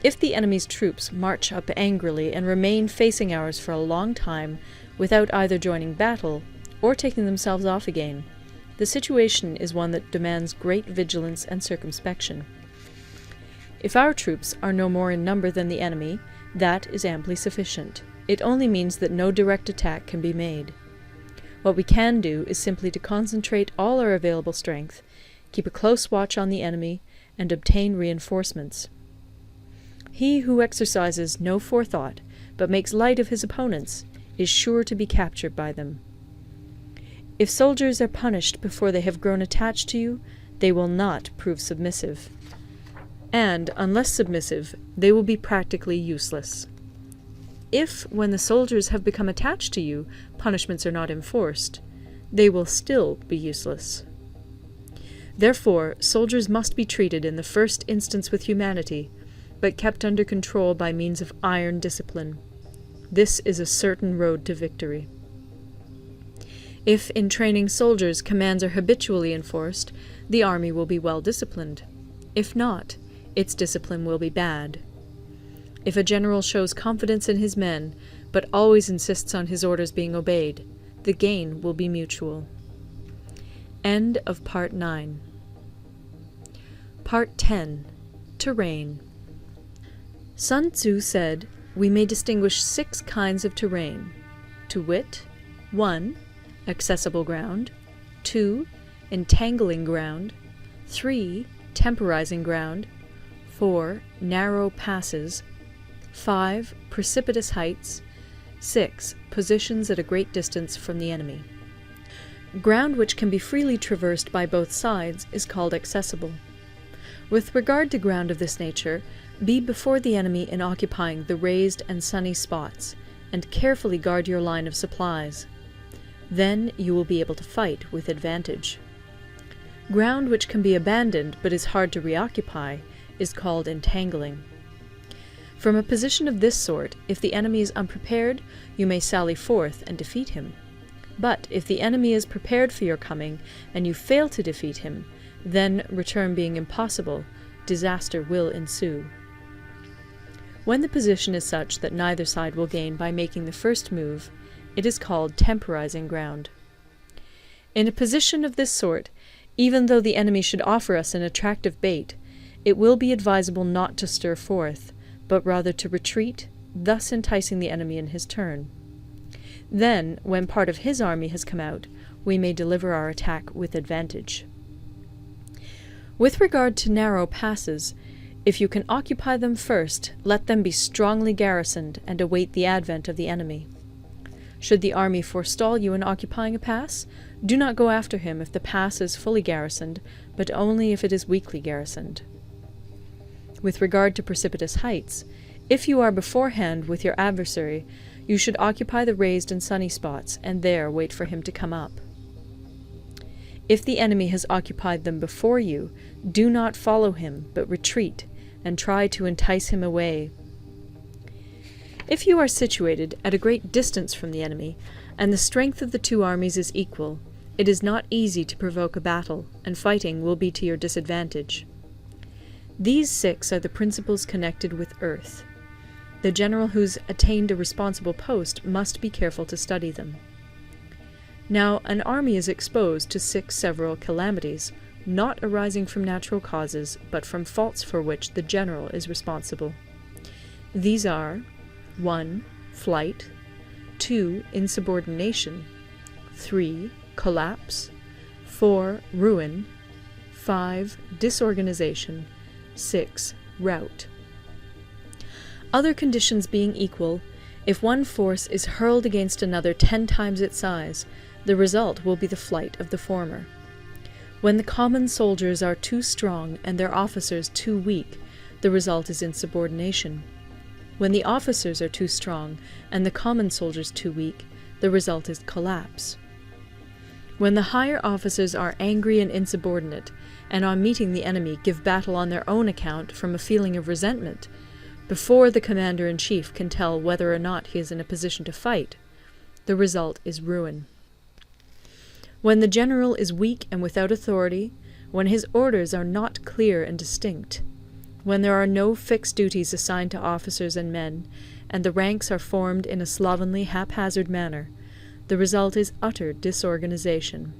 If the enemy's troops march up angrily and remain facing ours for a long time without either joining battle or taking themselves off again, the situation is one that demands great vigilance and circumspection. If our troops are no more in number than the enemy, that is amply sufficient. It only means that no direct attack can be made. What we can do is simply to concentrate all our available strength, keep a close watch on the enemy, and obtain reinforcements. He who exercises no forethought, but makes light of his opponents, is sure to be captured by them. If soldiers are punished before they have grown attached to you, they will not prove submissive. And, unless submissive, they will be practically useless. If, when the soldiers have become attached to you, punishments are not enforced, they will still be useless. Therefore, soldiers must be treated in the first instance with humanity, but kept under control by means of iron discipline. This is a certain road to victory. If in training soldiers commands are habitually enforced, the army will be well disciplined. If not, its discipline will be bad. If a general shows confidence in his men, but always insists on his orders being obeyed, the gain will be mutual. End of Part 9. Part 10. Terrain. Sun Tzu said, we may distinguish 6 kinds of terrain, to wit, 1. Accessible ground, 2. Entangling ground, 3. Temporizing ground, 4. Narrow passes, 5. Precipitous heights, 6. Positions at a great distance from the enemy. Ground which can be freely traversed by both sides is called accessible. With regard to ground of this nature, be before the enemy in occupying the raised and sunny spots, and carefully guard your line of supplies. Then you will be able to fight with advantage. Ground which can be abandoned but is hard to reoccupy is called entangling. From a position of this sort, if the enemy is unprepared, you may sally forth and defeat him. But if the enemy is prepared for your coming, and you fail to defeat him, then, return being impossible, disaster will ensue. When the position is such that neither side will gain by making the first move, it is called temporizing ground. In a position of this sort, even though the enemy should offer us an attractive bait, it will be advisable not to stir forth, but rather to retreat, thus enticing the enemy in his turn. Then, when part of his army has come out, we may deliver our attack with advantage. With regard to narrow passes, if you can occupy them first, let them be strongly garrisoned and await the advent of the enemy. Should the army forestall you in occupying a pass, do not go after him if the pass is fully garrisoned, but only if it is weakly garrisoned. With regard to precipitous heights, if you are beforehand with your adversary, you should occupy the raised and sunny spots, and there wait for him to come up. If the enemy has occupied them before you, do not follow him, but retreat, and try to entice him away. If you are situated at a great distance from the enemy, and the strength of the two armies is equal, it is not easy to provoke a battle, and fighting will be to your disadvantage. These 6 are the principles connected with earth. The general who's attained a responsible post must be careful to study them. Now, an army is exposed to 6 several calamities, not arising from natural causes, but from faults for which the general is responsible. These are 1. Flight, 2. Insubordination, 3. Collapse, 4. Ruin, 5. Disorganization, 6. Rout. Other conditions being equal, if one force is hurled against another 10 times its size, the result will be the flight of the former. When the common soldiers are too strong and their officers too weak, the result is insubordination. When the officers are too strong and the common soldiers too weak, the result is collapse. When the higher officers are angry and insubordinate, and on meeting the enemy give battle on their own account from a feeling of resentment, before the commander-in-chief can tell whether or not he is in a position to fight, the result is ruin. When the general is weak and without authority, when his orders are not clear and distinct, When there are no fixed duties assigned to officers and men, and the ranks are formed in a slovenly, haphazard manner, the result is utter disorganization.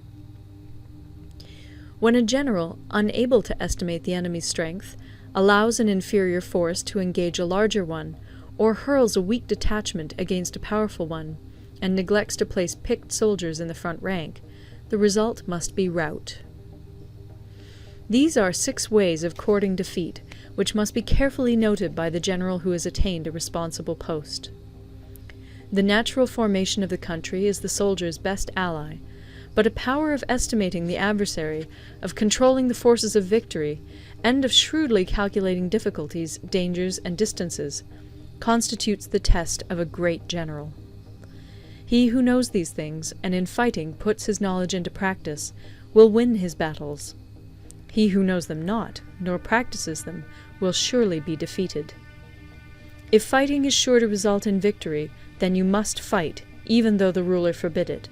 When a general, unable to estimate the enemy's strength, allows an inferior force to engage a larger one, or hurls a weak detachment against a powerful one, and neglects to place picked soldiers in the front rank, the result must be rout. These are 6 ways of courting defeat, which must be carefully noted by the general who has attained a responsible post. The natural formation of the country is the soldier's best ally, but a power of estimating the adversary, of controlling the forces of victory, and of shrewdly calculating difficulties, dangers, and distances, constitutes the test of a great general. He who knows these things, and in fighting puts his knowledge into practice, will win his battles. He who knows them not, nor practices them, will surely be defeated. If fighting is sure to result in victory, then you must fight, even though the ruler forbid it.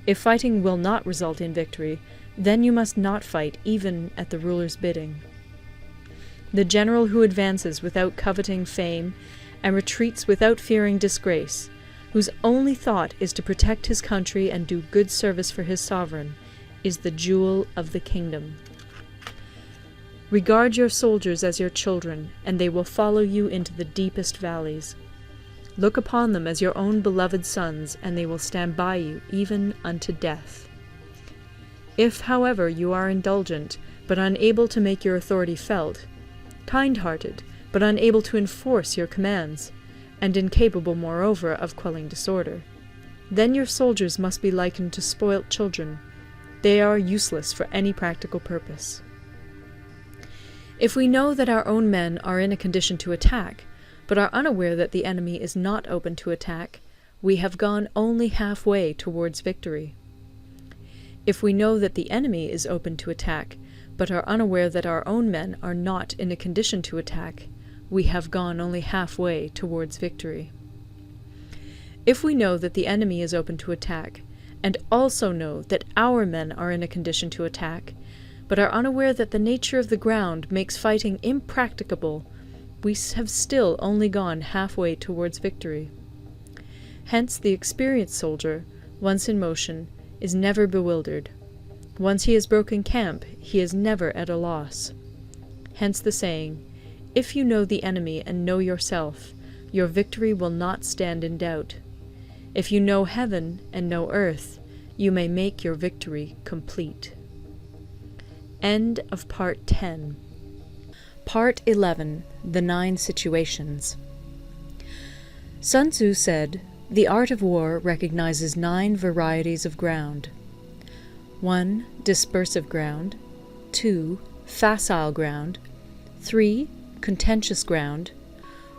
If fighting will not result in victory, then you must not fight even at the ruler's bidding. The general who advances without coveting fame, and retreats without fearing disgrace, whose only thought is to protect his country and do good service for his sovereign, is the jewel of the kingdom. Regard your soldiers as your children, and they will follow you into the deepest valleys. Look upon them as your own beloved sons, and they will stand by you even unto death. If, however, you are indulgent, but unable to make your authority felt, kind-hearted, but unable to enforce your commands, and incapable, moreover, of quelling disorder, then your soldiers must be likened to spoilt children. They are useless for any practical purpose. If we know that our own men are in a condition to attack, but are unaware that the enemy is not open to attack, we have gone only halfway towards victory. If we know that the enemy is open to attack, but are unaware that our own men are not in a condition to attack, we have gone only halfway towards victory. If we know that the enemy is open to attack, and also know that our men are in a condition to attack, but are unaware that the nature of the ground makes fighting impracticable, we have still only gone halfway towards victory. Hence the experienced soldier, once in motion, is never bewildered. Once he has broken camp, he is never at a loss. Hence the saying, "If you know the enemy and know yourself, your victory will not stand in doubt. If you know heaven and know earth, you may make your victory complete." End of Part 10. Part 11. The 9 Situations. Sun Tzu said, "The art of war recognizes 9 varieties of ground. 1. Dispersive ground. 2. Facile ground. 3. Contentious ground.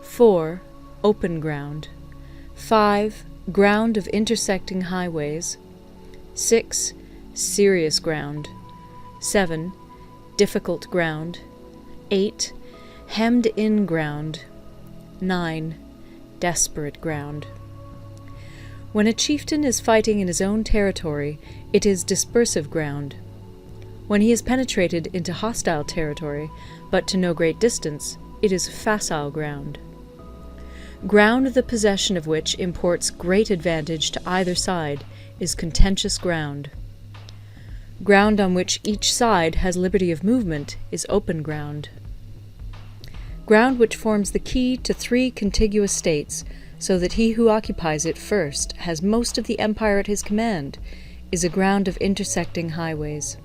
4. Open ground. 5. Ground of intersecting highways. 6. Serious ground. 7. Difficult ground. 8. Hemmed-in ground. 9. Desperate ground. When a chieftain is fighting in his own territory, it is dispersive ground. When he has penetrated into hostile territory, but to no great distance, it is facile ground. Ground the possession of which imports great advantage to either side is contentious ground. Ground on which each side has liberty of movement is open ground. Ground which forms the key to 3 contiguous states, so that he who occupies it first has most of the empire at his command, is a ground of intersecting highways.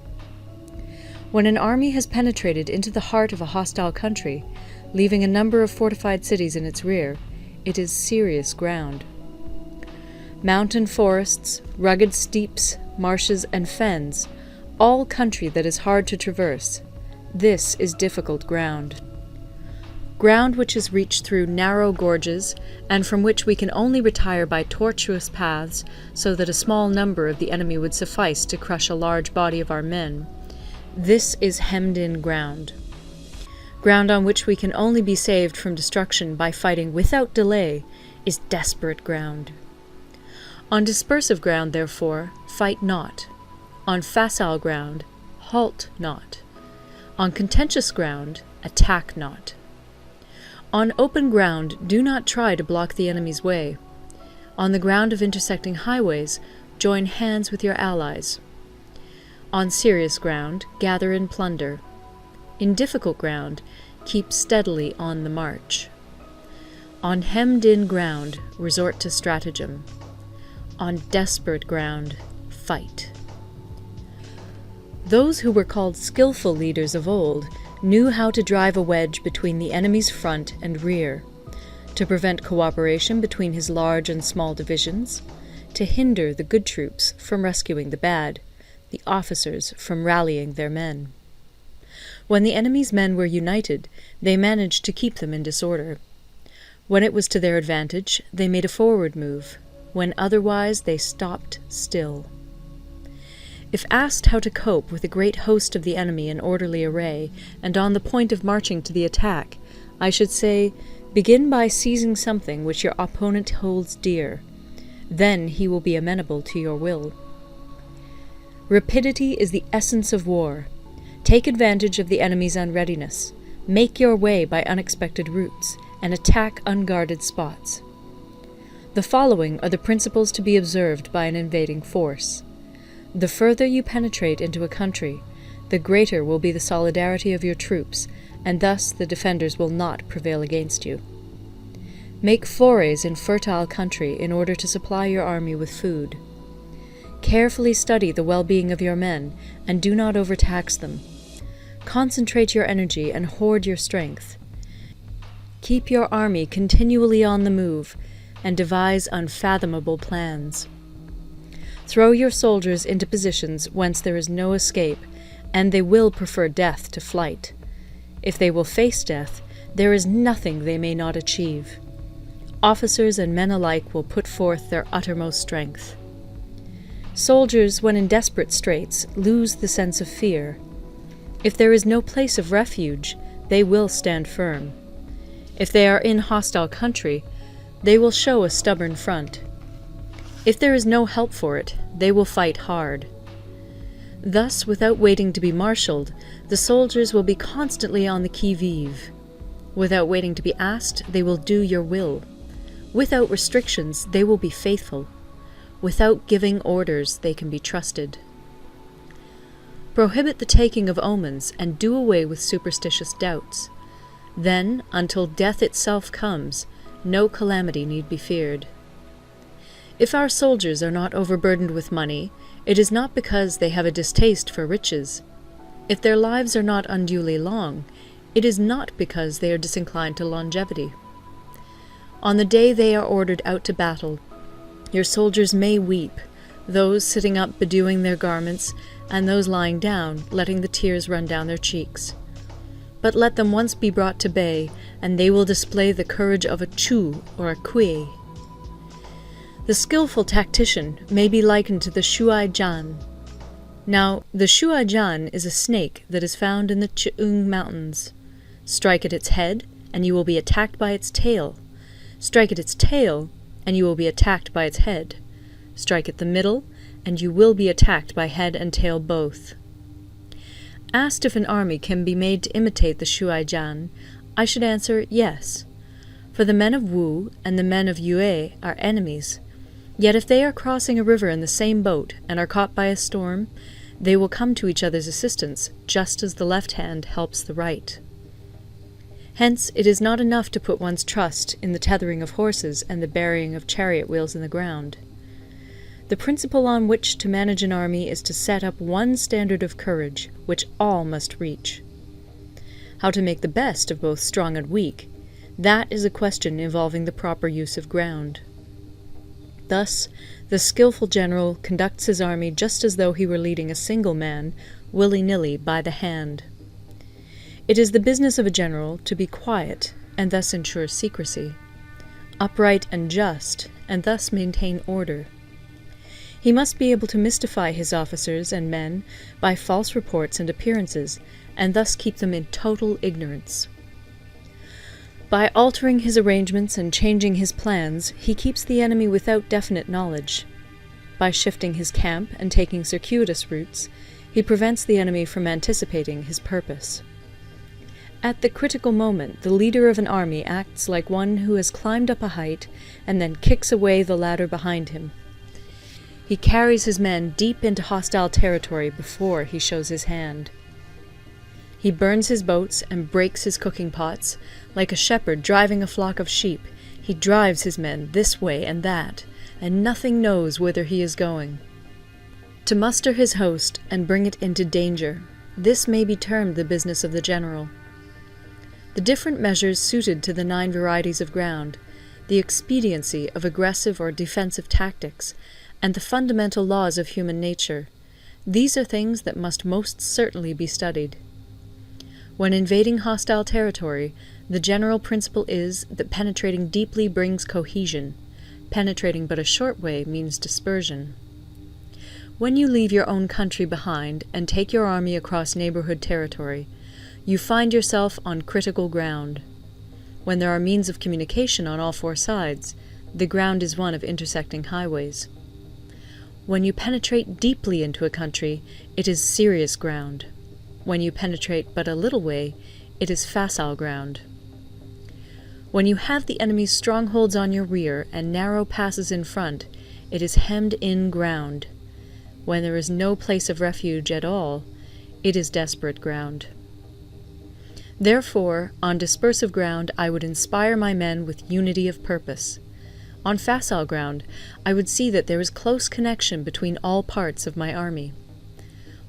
When an army has penetrated into the heart of a hostile country, leaving a number of fortified cities in its rear, it is serious ground. Mountain forests, rugged steeps, marshes, and fens, all country that is hard to traverse, this is difficult ground. Ground which is reached through narrow gorges, and from which we can only retire by tortuous paths, so that a small number of the enemy would suffice to crush a large body of our men, this is hemmed-in ground. Ground on which we can only be saved from destruction by fighting without delay is desperate ground. On dispersive ground, therefore, fight not. On facile ground, halt not. On contentious ground, Attack not. On open ground, do not try to block the enemy's way. On the ground of intersecting highways, join hands with your allies. On serious ground, gather in plunder. In difficult ground, keep steadily on the march. On hemmed-in ground, resort to stratagem. On desperate ground, fight. Those who were called skillful leaders of old knew how to drive a wedge between the enemy's front and rear, to prevent cooperation between his large and small divisions, to hinder the good troops from rescuing the bad, the officers from rallying their men. When the enemy's men were united, they managed to keep them in disorder. When it was to their advantage, they made a forward move. When otherwise, they stopped still. If asked how to cope with a great host of the enemy in orderly array, and on the point of marching to the attack, I should say, begin by seizing something which your opponent holds dear. Then he will be amenable to your will. Rapidity is the essence of war. Take advantage of the enemy's unreadiness. Make your way by unexpected routes, and attack unguarded spots. The following are the principles to be observed by an invading force. The further you penetrate into a country, the greater will be the solidarity of your troops, and thus the defenders will not prevail against you. Make forays in fertile country in order to supply your army with food. Carefully study the well-being of your men, and do not overtax them. Concentrate your energy and hoard your strength. Keep your army continually on the move, and devise unfathomable plans. Throw your soldiers into positions whence there is no escape, and they will prefer death to flight. If they will face death, there is nothing they may not achieve. Officers and men alike will put forth their uttermost strength. Soldiers, when in desperate straits, lose the sense of fear. If there is no place of refuge, they will stand firm. If they are in hostile country, they will show a stubborn front. If there is no help for it, they will fight hard. Thus, without waiting to be marshalled, the soldiers will be constantly on the qui-vive. Without waiting to be asked, they will do your will. Without restrictions, they will be faithful. Without giving orders, they can be trusted. Prohibit the taking of omens, and do away with superstitious doubts. Then, until death itself comes, no calamity need be feared. If our soldiers are not overburdened with money, it is not because they have a distaste for riches. If their lives are not unduly long, it is not because they are disinclined to longevity. On the day they are ordered out to battle, your soldiers may weep, those sitting up bedewing their garments, and those lying down, letting the tears run down their cheeks. But let them once be brought to bay, and they will display the courage of a Chu or a Kui. The skillful tactician may be likened to the Shuai-jan. Now, the Shuai-jan is a snake that is found in the Ch'ung Mountains. Strike at its head, and you will be attacked by its tail. Strike at its tail, and you will be attacked by its head. Strike at the middle, and you will be attacked by head and tail both. Asked if an army can be made to imitate the Shuai-jan, I should answer yes. For the men of Wu and the men of Yue are enemies. Yet if they are crossing a river in the same boat and are caught by a storm, they will come to each other's assistance, just as the left hand helps the right. Hence, it is not enough to put one's trust in the tethering of horses and the burying of chariot wheels in the ground. The principle on which to manage an army is to set up one standard of courage, which all must reach. How to make the best of both strong and weak, that is a question involving the proper use of ground. Thus, the skillful general conducts his army just as though he were leading a single man, willy-nilly by the hand. It is the business of a general to be quiet, and thus ensure secrecy, upright and just, and thus maintain order. He must be able to mystify his officers and men by false reports and appearances, and thus keep them in total ignorance. By altering his arrangements and changing his plans, he keeps the enemy without definite knowledge. By shifting his camp and taking circuitous routes, he prevents the enemy from anticipating his purpose. At the critical moment, the leader of an army acts like one who has climbed up a height and then kicks away the ladder behind him. He carries his men deep into hostile territory before he shows his hand. He burns his boats and breaks his cooking pots. Like a shepherd driving a flock of sheep, he drives his men this way and that, and nothing knows whither he is going. To muster his host and bring it into danger, this may be termed the business of the general. The different measures suited to the 9 varieties of ground, the expediency of aggressive or defensive tactics, and the fundamental laws of human nature, these are things that must most certainly be studied. When invading hostile territory, the general principle is that penetrating deeply brings cohesion. Penetrating but a short way means dispersion. When you leave your own country behind and take your army across neighborhood territory, you find yourself on critical ground. When there are means of communication on all 4 sides, the ground is one of intersecting highways. When you penetrate deeply into a country, it is serious ground. When you penetrate but a little way, it is facile ground. When you have the enemy's strongholds on your rear and narrow passes in front, it is hemmed-in ground. When there is no place of refuge at all, it is desperate ground. Therefore, on dispersive ground I would inspire my men with unity of purpose. On facile ground, I would see that there is close connection between all parts of my army.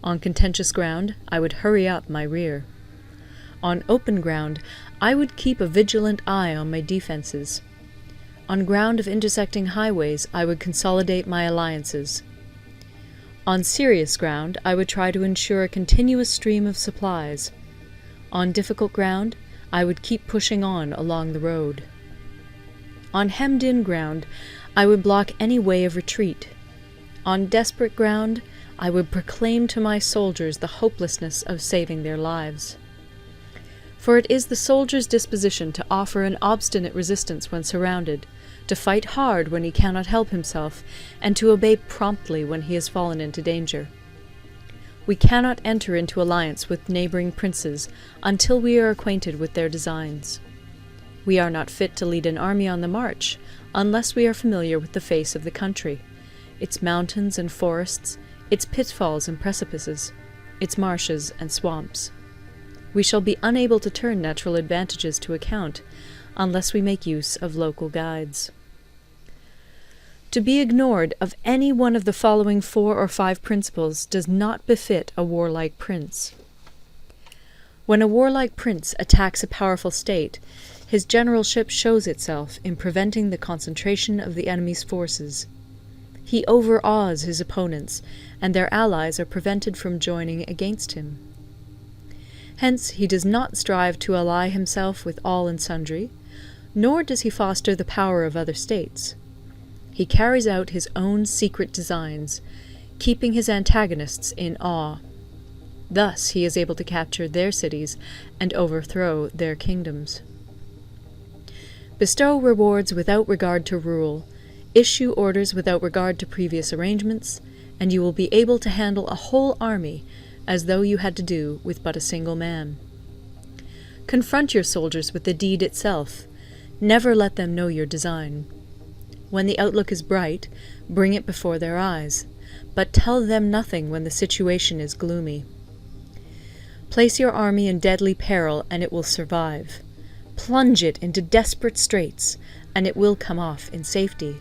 On contentious ground, I would hurry up my rear. On open ground, I would keep a vigilant eye on my defences. On ground of intersecting highways, I would consolidate my alliances. On serious ground, I would try to ensure a continuous stream of supplies. On difficult ground, I would keep pushing on along the road. On hemmed-in ground, I would block any way of retreat. On desperate ground, I would proclaim to my soldiers the hopelessness of saving their lives. For it is the soldier's disposition to offer an obstinate resistance when surrounded, to fight hard when he cannot help himself, and to obey promptly when he has fallen into danger. We cannot enter into alliance with neighbouring princes until we are acquainted with their designs. We are not fit to lead an army on the march unless we are familiar with the face of the country, its mountains and forests, its pitfalls and precipices, its marshes and swamps. We shall be unable to turn natural advantages to account unless we make use of local guides. To be ignored of any one of the following 4 or 5 principles does not befit a warlike prince. When a warlike prince attacks a powerful state, his generalship shows itself in preventing the concentration of the enemy's forces. He overawes his opponents, and their allies are prevented from joining against him. Hence he does not strive to ally himself with all and sundry, nor does he foster the power of other states. He carries out his own secret designs, keeping his antagonists in awe. Thus he is able to capture their cities and overthrow their kingdoms. Bestow rewards without regard to rule, issue orders without regard to previous arrangements, and you will be able to handle a whole army as though you had to do with but a single man. Confront your soldiers with the deed itself. Never let them know your design. When the outlook is bright, bring it before their eyes, but tell them nothing when the situation is gloomy. Place your army in deadly peril, and it will survive. Plunge it into desperate straits, and it will come off in safety.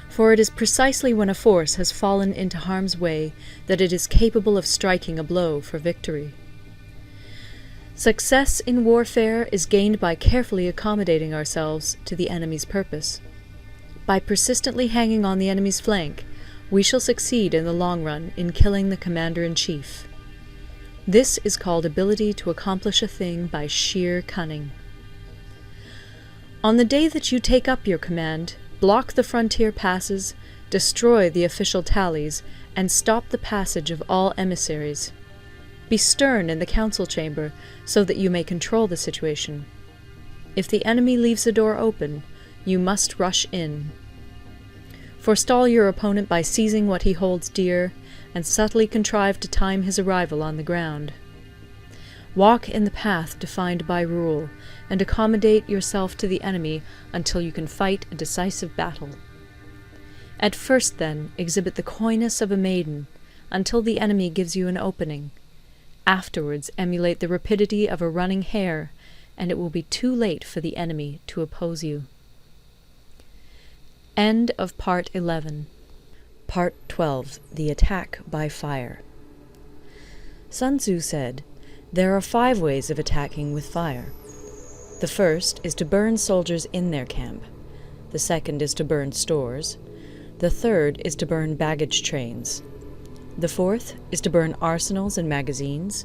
For it is precisely when a force has fallen into harm's way that it is capable of striking a blow for victory. Success in warfare is gained by carefully accommodating ourselves to the enemy's purpose. By persistently hanging on the enemy's flank, we shall succeed in the long run in killing the commander-in-chief. This is called ability to accomplish a thing by sheer cunning. On the day that you take up your command, block the frontier passes, destroy the official tallies, and stop the passage of all emissaries. Be stern in the council chamber so that you may control the situation. If the enemy leaves the door open, you must rush in. Forestall your opponent by seizing what he holds dear, and subtly contrive to time his arrival on the ground. Walk in the path defined by rule, and accommodate yourself to the enemy until you can fight a decisive battle. At first, then, exhibit the coyness of a maiden, until the enemy gives you an opening. Afterwards emulate the rapidity of a running hare, and it will be too late for the enemy to oppose you. End of Part 11. Part 12. The Attack by Fire. Sun Tzu said, "There are 5 ways of attacking with fire. The first is to burn soldiers in their camp. The second is to burn stores. The third is to burn baggage trains. The fourth is to burn arsenals and magazines.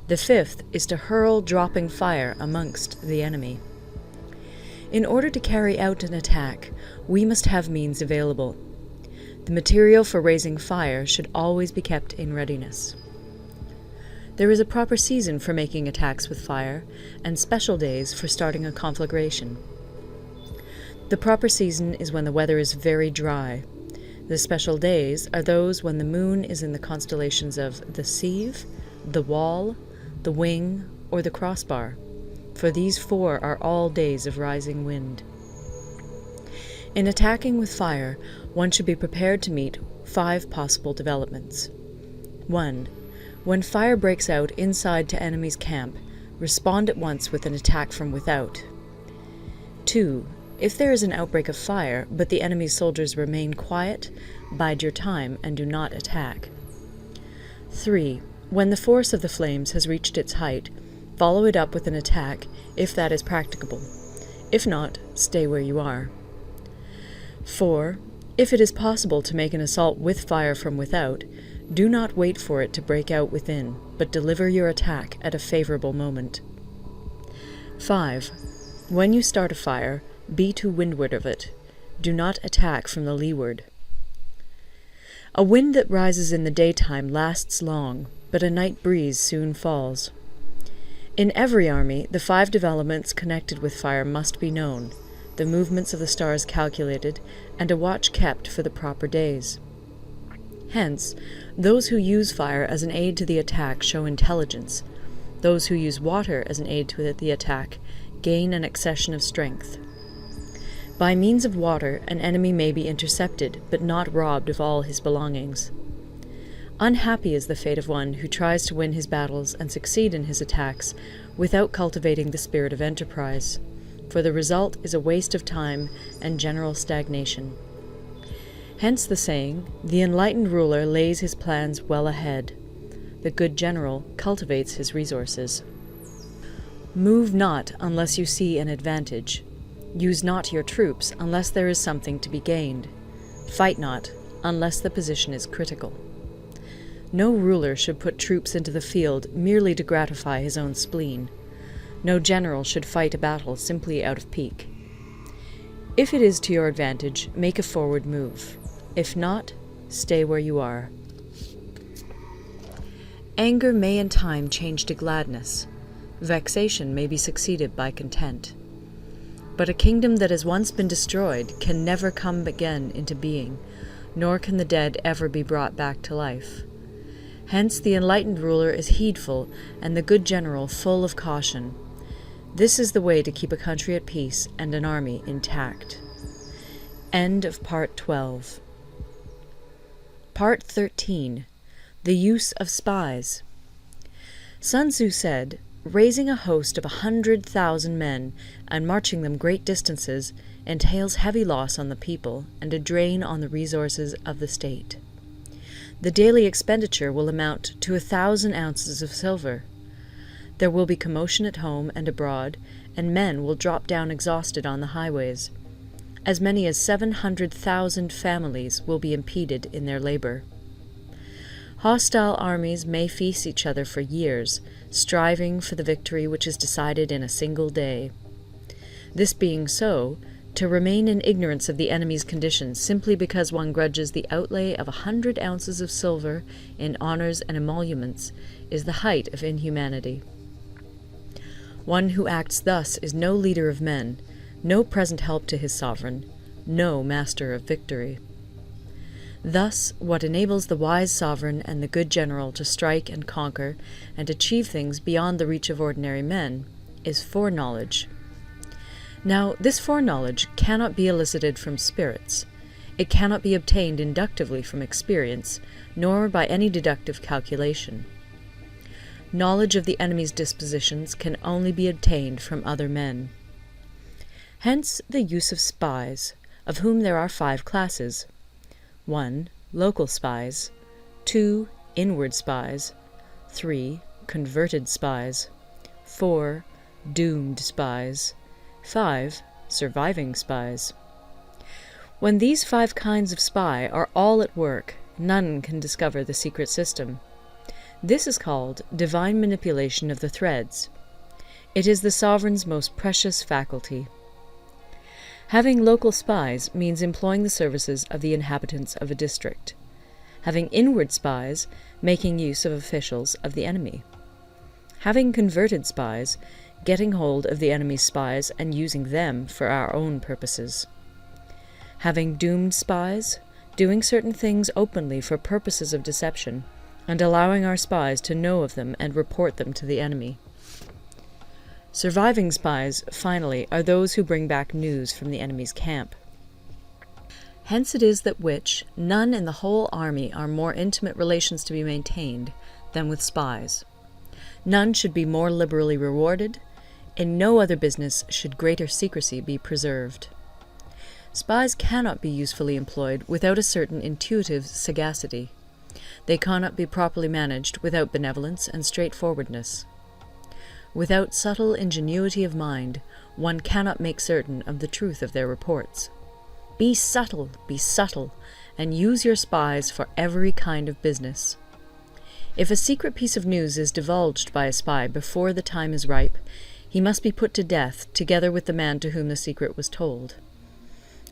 The fifth is to hurl dropping fire amongst the enemy." In order to carry out an attack, we must have means available. The material for raising fire should always be kept in readiness. There is a proper season for making attacks with fire, and special days for starting a conflagration. The proper season is when the weather is very dry. The special days are those when the moon is in the constellations of the Sieve, the Wall, the Wing, or the Crossbar, for these 4 are all days of rising wind. In attacking with fire, one should be prepared to meet 5 possible developments. 1. When fire breaks out inside to enemy's camp, respond at once with an attack from without. 2. If there is an outbreak of fire, but the enemy's soldiers remain quiet, bide your time and do not attack. 3. When the force of the flames has reached its height, follow it up with an attack, if that is practicable. If not, stay where you are. 4. If it is possible to make an assault with fire from without, do not wait for it to break out within, but deliver your attack at a favorable moment. 5. When you start a fire, be to windward of it. Do not attack from the leeward. A wind that rises in the daytime lasts long, but a night breeze soon falls. In every army, the 5 developments connected with fire must be known, the movements of the stars calculated, and a watch kept for the proper days. Hence, those who use fire as an aid to the attack show intelligence. Those who use water as an aid to the attack gain an accession of strength. By means of water, an enemy may be intercepted, but not robbed of all his belongings. Unhappy is the fate of one who tries to win his battles and succeed in his attacks without cultivating the spirit of enterprise, for the result is a waste of time and general stagnation. Hence the saying, "The enlightened ruler lays his plans well ahead. The good general cultivates his resources." Move not unless you see an advantage. Use not your troops unless there is something to be gained. Fight not unless the position is critical. No ruler should put troops into the field merely to gratify his own spleen. No general should fight a battle simply out of pique. If it is to your advantage, make a forward move. If not, stay where you are. Anger may in time change to gladness. Vexation may be succeeded by content. But a kingdom that has once been destroyed can never come again into being, nor can the dead ever be brought back to life. Hence the enlightened ruler is heedful, and the good general full of caution. This is the way to keep a country at peace and an army intact. End of Part 12. Part 13. The Use of Spies. Sun Tzu said, "Raising a host of 100,000 men and marching them great distances entails heavy loss on the people and a drain on the resources of the state. The daily expenditure will amount to 1,000 ounces of silver. There will be commotion at home and abroad, and men will drop down exhausted on the highways. As many as 700,000 families will be impeded in their labor. Hostile armies may feast each other for years, striving for the victory which is decided in a single day. This being so, to remain in ignorance of the enemy's condition simply because one grudges the outlay of 100 ounces of silver in honors and emoluments is the height of inhumanity. One who acts thus is no leader of men, no present help to his sovereign, no master of victory. Thus, what enables the wise sovereign and the good general to strike and conquer and achieve things beyond the reach of ordinary men is foreknowledge. Now, this foreknowledge cannot be elicited from spirits. It cannot be obtained inductively from experience, nor by any deductive calculation. Knowledge of the enemy's dispositions can only be obtained from other men. Hence the use of spies, of whom there are 5 classes. 1. Local spies. 2. Inward spies. 3. Converted spies. 4. Doomed spies. 5. Surviving spies. When these 5 kinds of spy are all at work, none can discover the secret system. This is called divine manipulation of the threads. It is the sovereign's most precious faculty. Having local spies means employing the services of the inhabitants of a district. Having inward spies, making use of officials of the enemy. Having converted spies, getting hold of the enemy's spies and using them for our own purposes. Having doomed spies, doing certain things openly for purposes of deception, and allowing our spies to know of them and report them to the enemy. Surviving spies, finally, are those who bring back news from the enemy's camp. Hence it is that none in the whole army are more intimate relations to be maintained than with spies. None should be more liberally rewarded. In no other business should greater secrecy be preserved. Spies cannot be usefully employed without a certain intuitive sagacity. They cannot be properly managed without benevolence and straightforwardness. Without subtle ingenuity of mind, one cannot make certain of the truth of their reports. Be subtle, and use your spies for every kind of business. If a secret piece of news is divulged by a spy before the time is ripe, he must be put to death together with the man to whom the secret was told.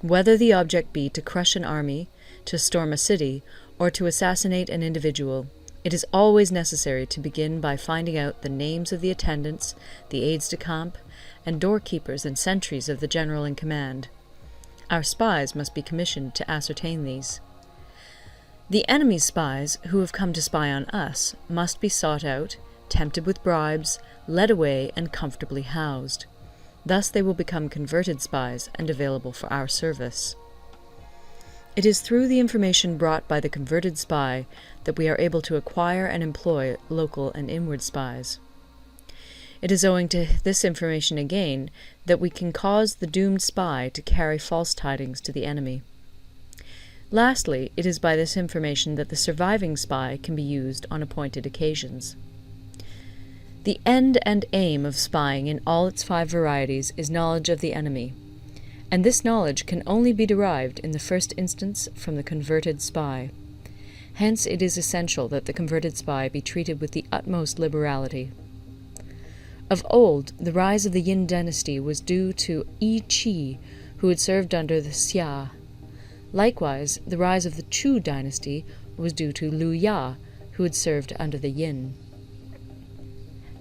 Whether the object be to crush an army, to storm a city, or to assassinate an individual, it is always necessary to begin by finding out the names of the attendants, the aides-de-camp, and doorkeepers and sentries of the general in command. Our spies must be commissioned to ascertain these. The enemy's spies, who have come to spy on us, must be sought out, tempted with bribes, led away, and comfortably housed. Thus they will become converted spies and available for our service. It is through the information brought by the converted spy that we are able to acquire and employ local and inward spies. It is owing to this information again that we can cause the doomed spy to carry false tidings to the enemy. Lastly, it is by this information that the surviving spy can be used on appointed occasions. The end and aim of spying in all its 5 varieties is knowledge of the enemy, and this knowledge can only be derived in the first instance from the converted spy. Hence it is essential that the converted spy be treated with the utmost liberality. Of old, the rise of the Yin dynasty was due to Yi Qi, who had served under the Xia. Likewise, the rise of the Chu dynasty was due to Liu Ya, who had served under the Yin.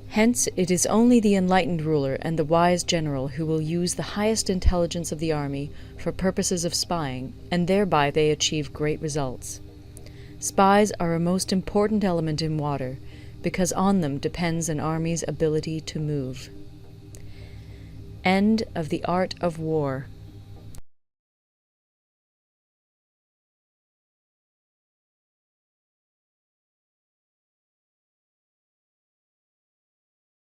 Hence, it is only the enlightened ruler and the wise general who will use the highest intelligence of the army for purposes of spying, and thereby they achieve great results. Spies are a most important element in water, because on them depends an army's ability to move. End of the Art of War.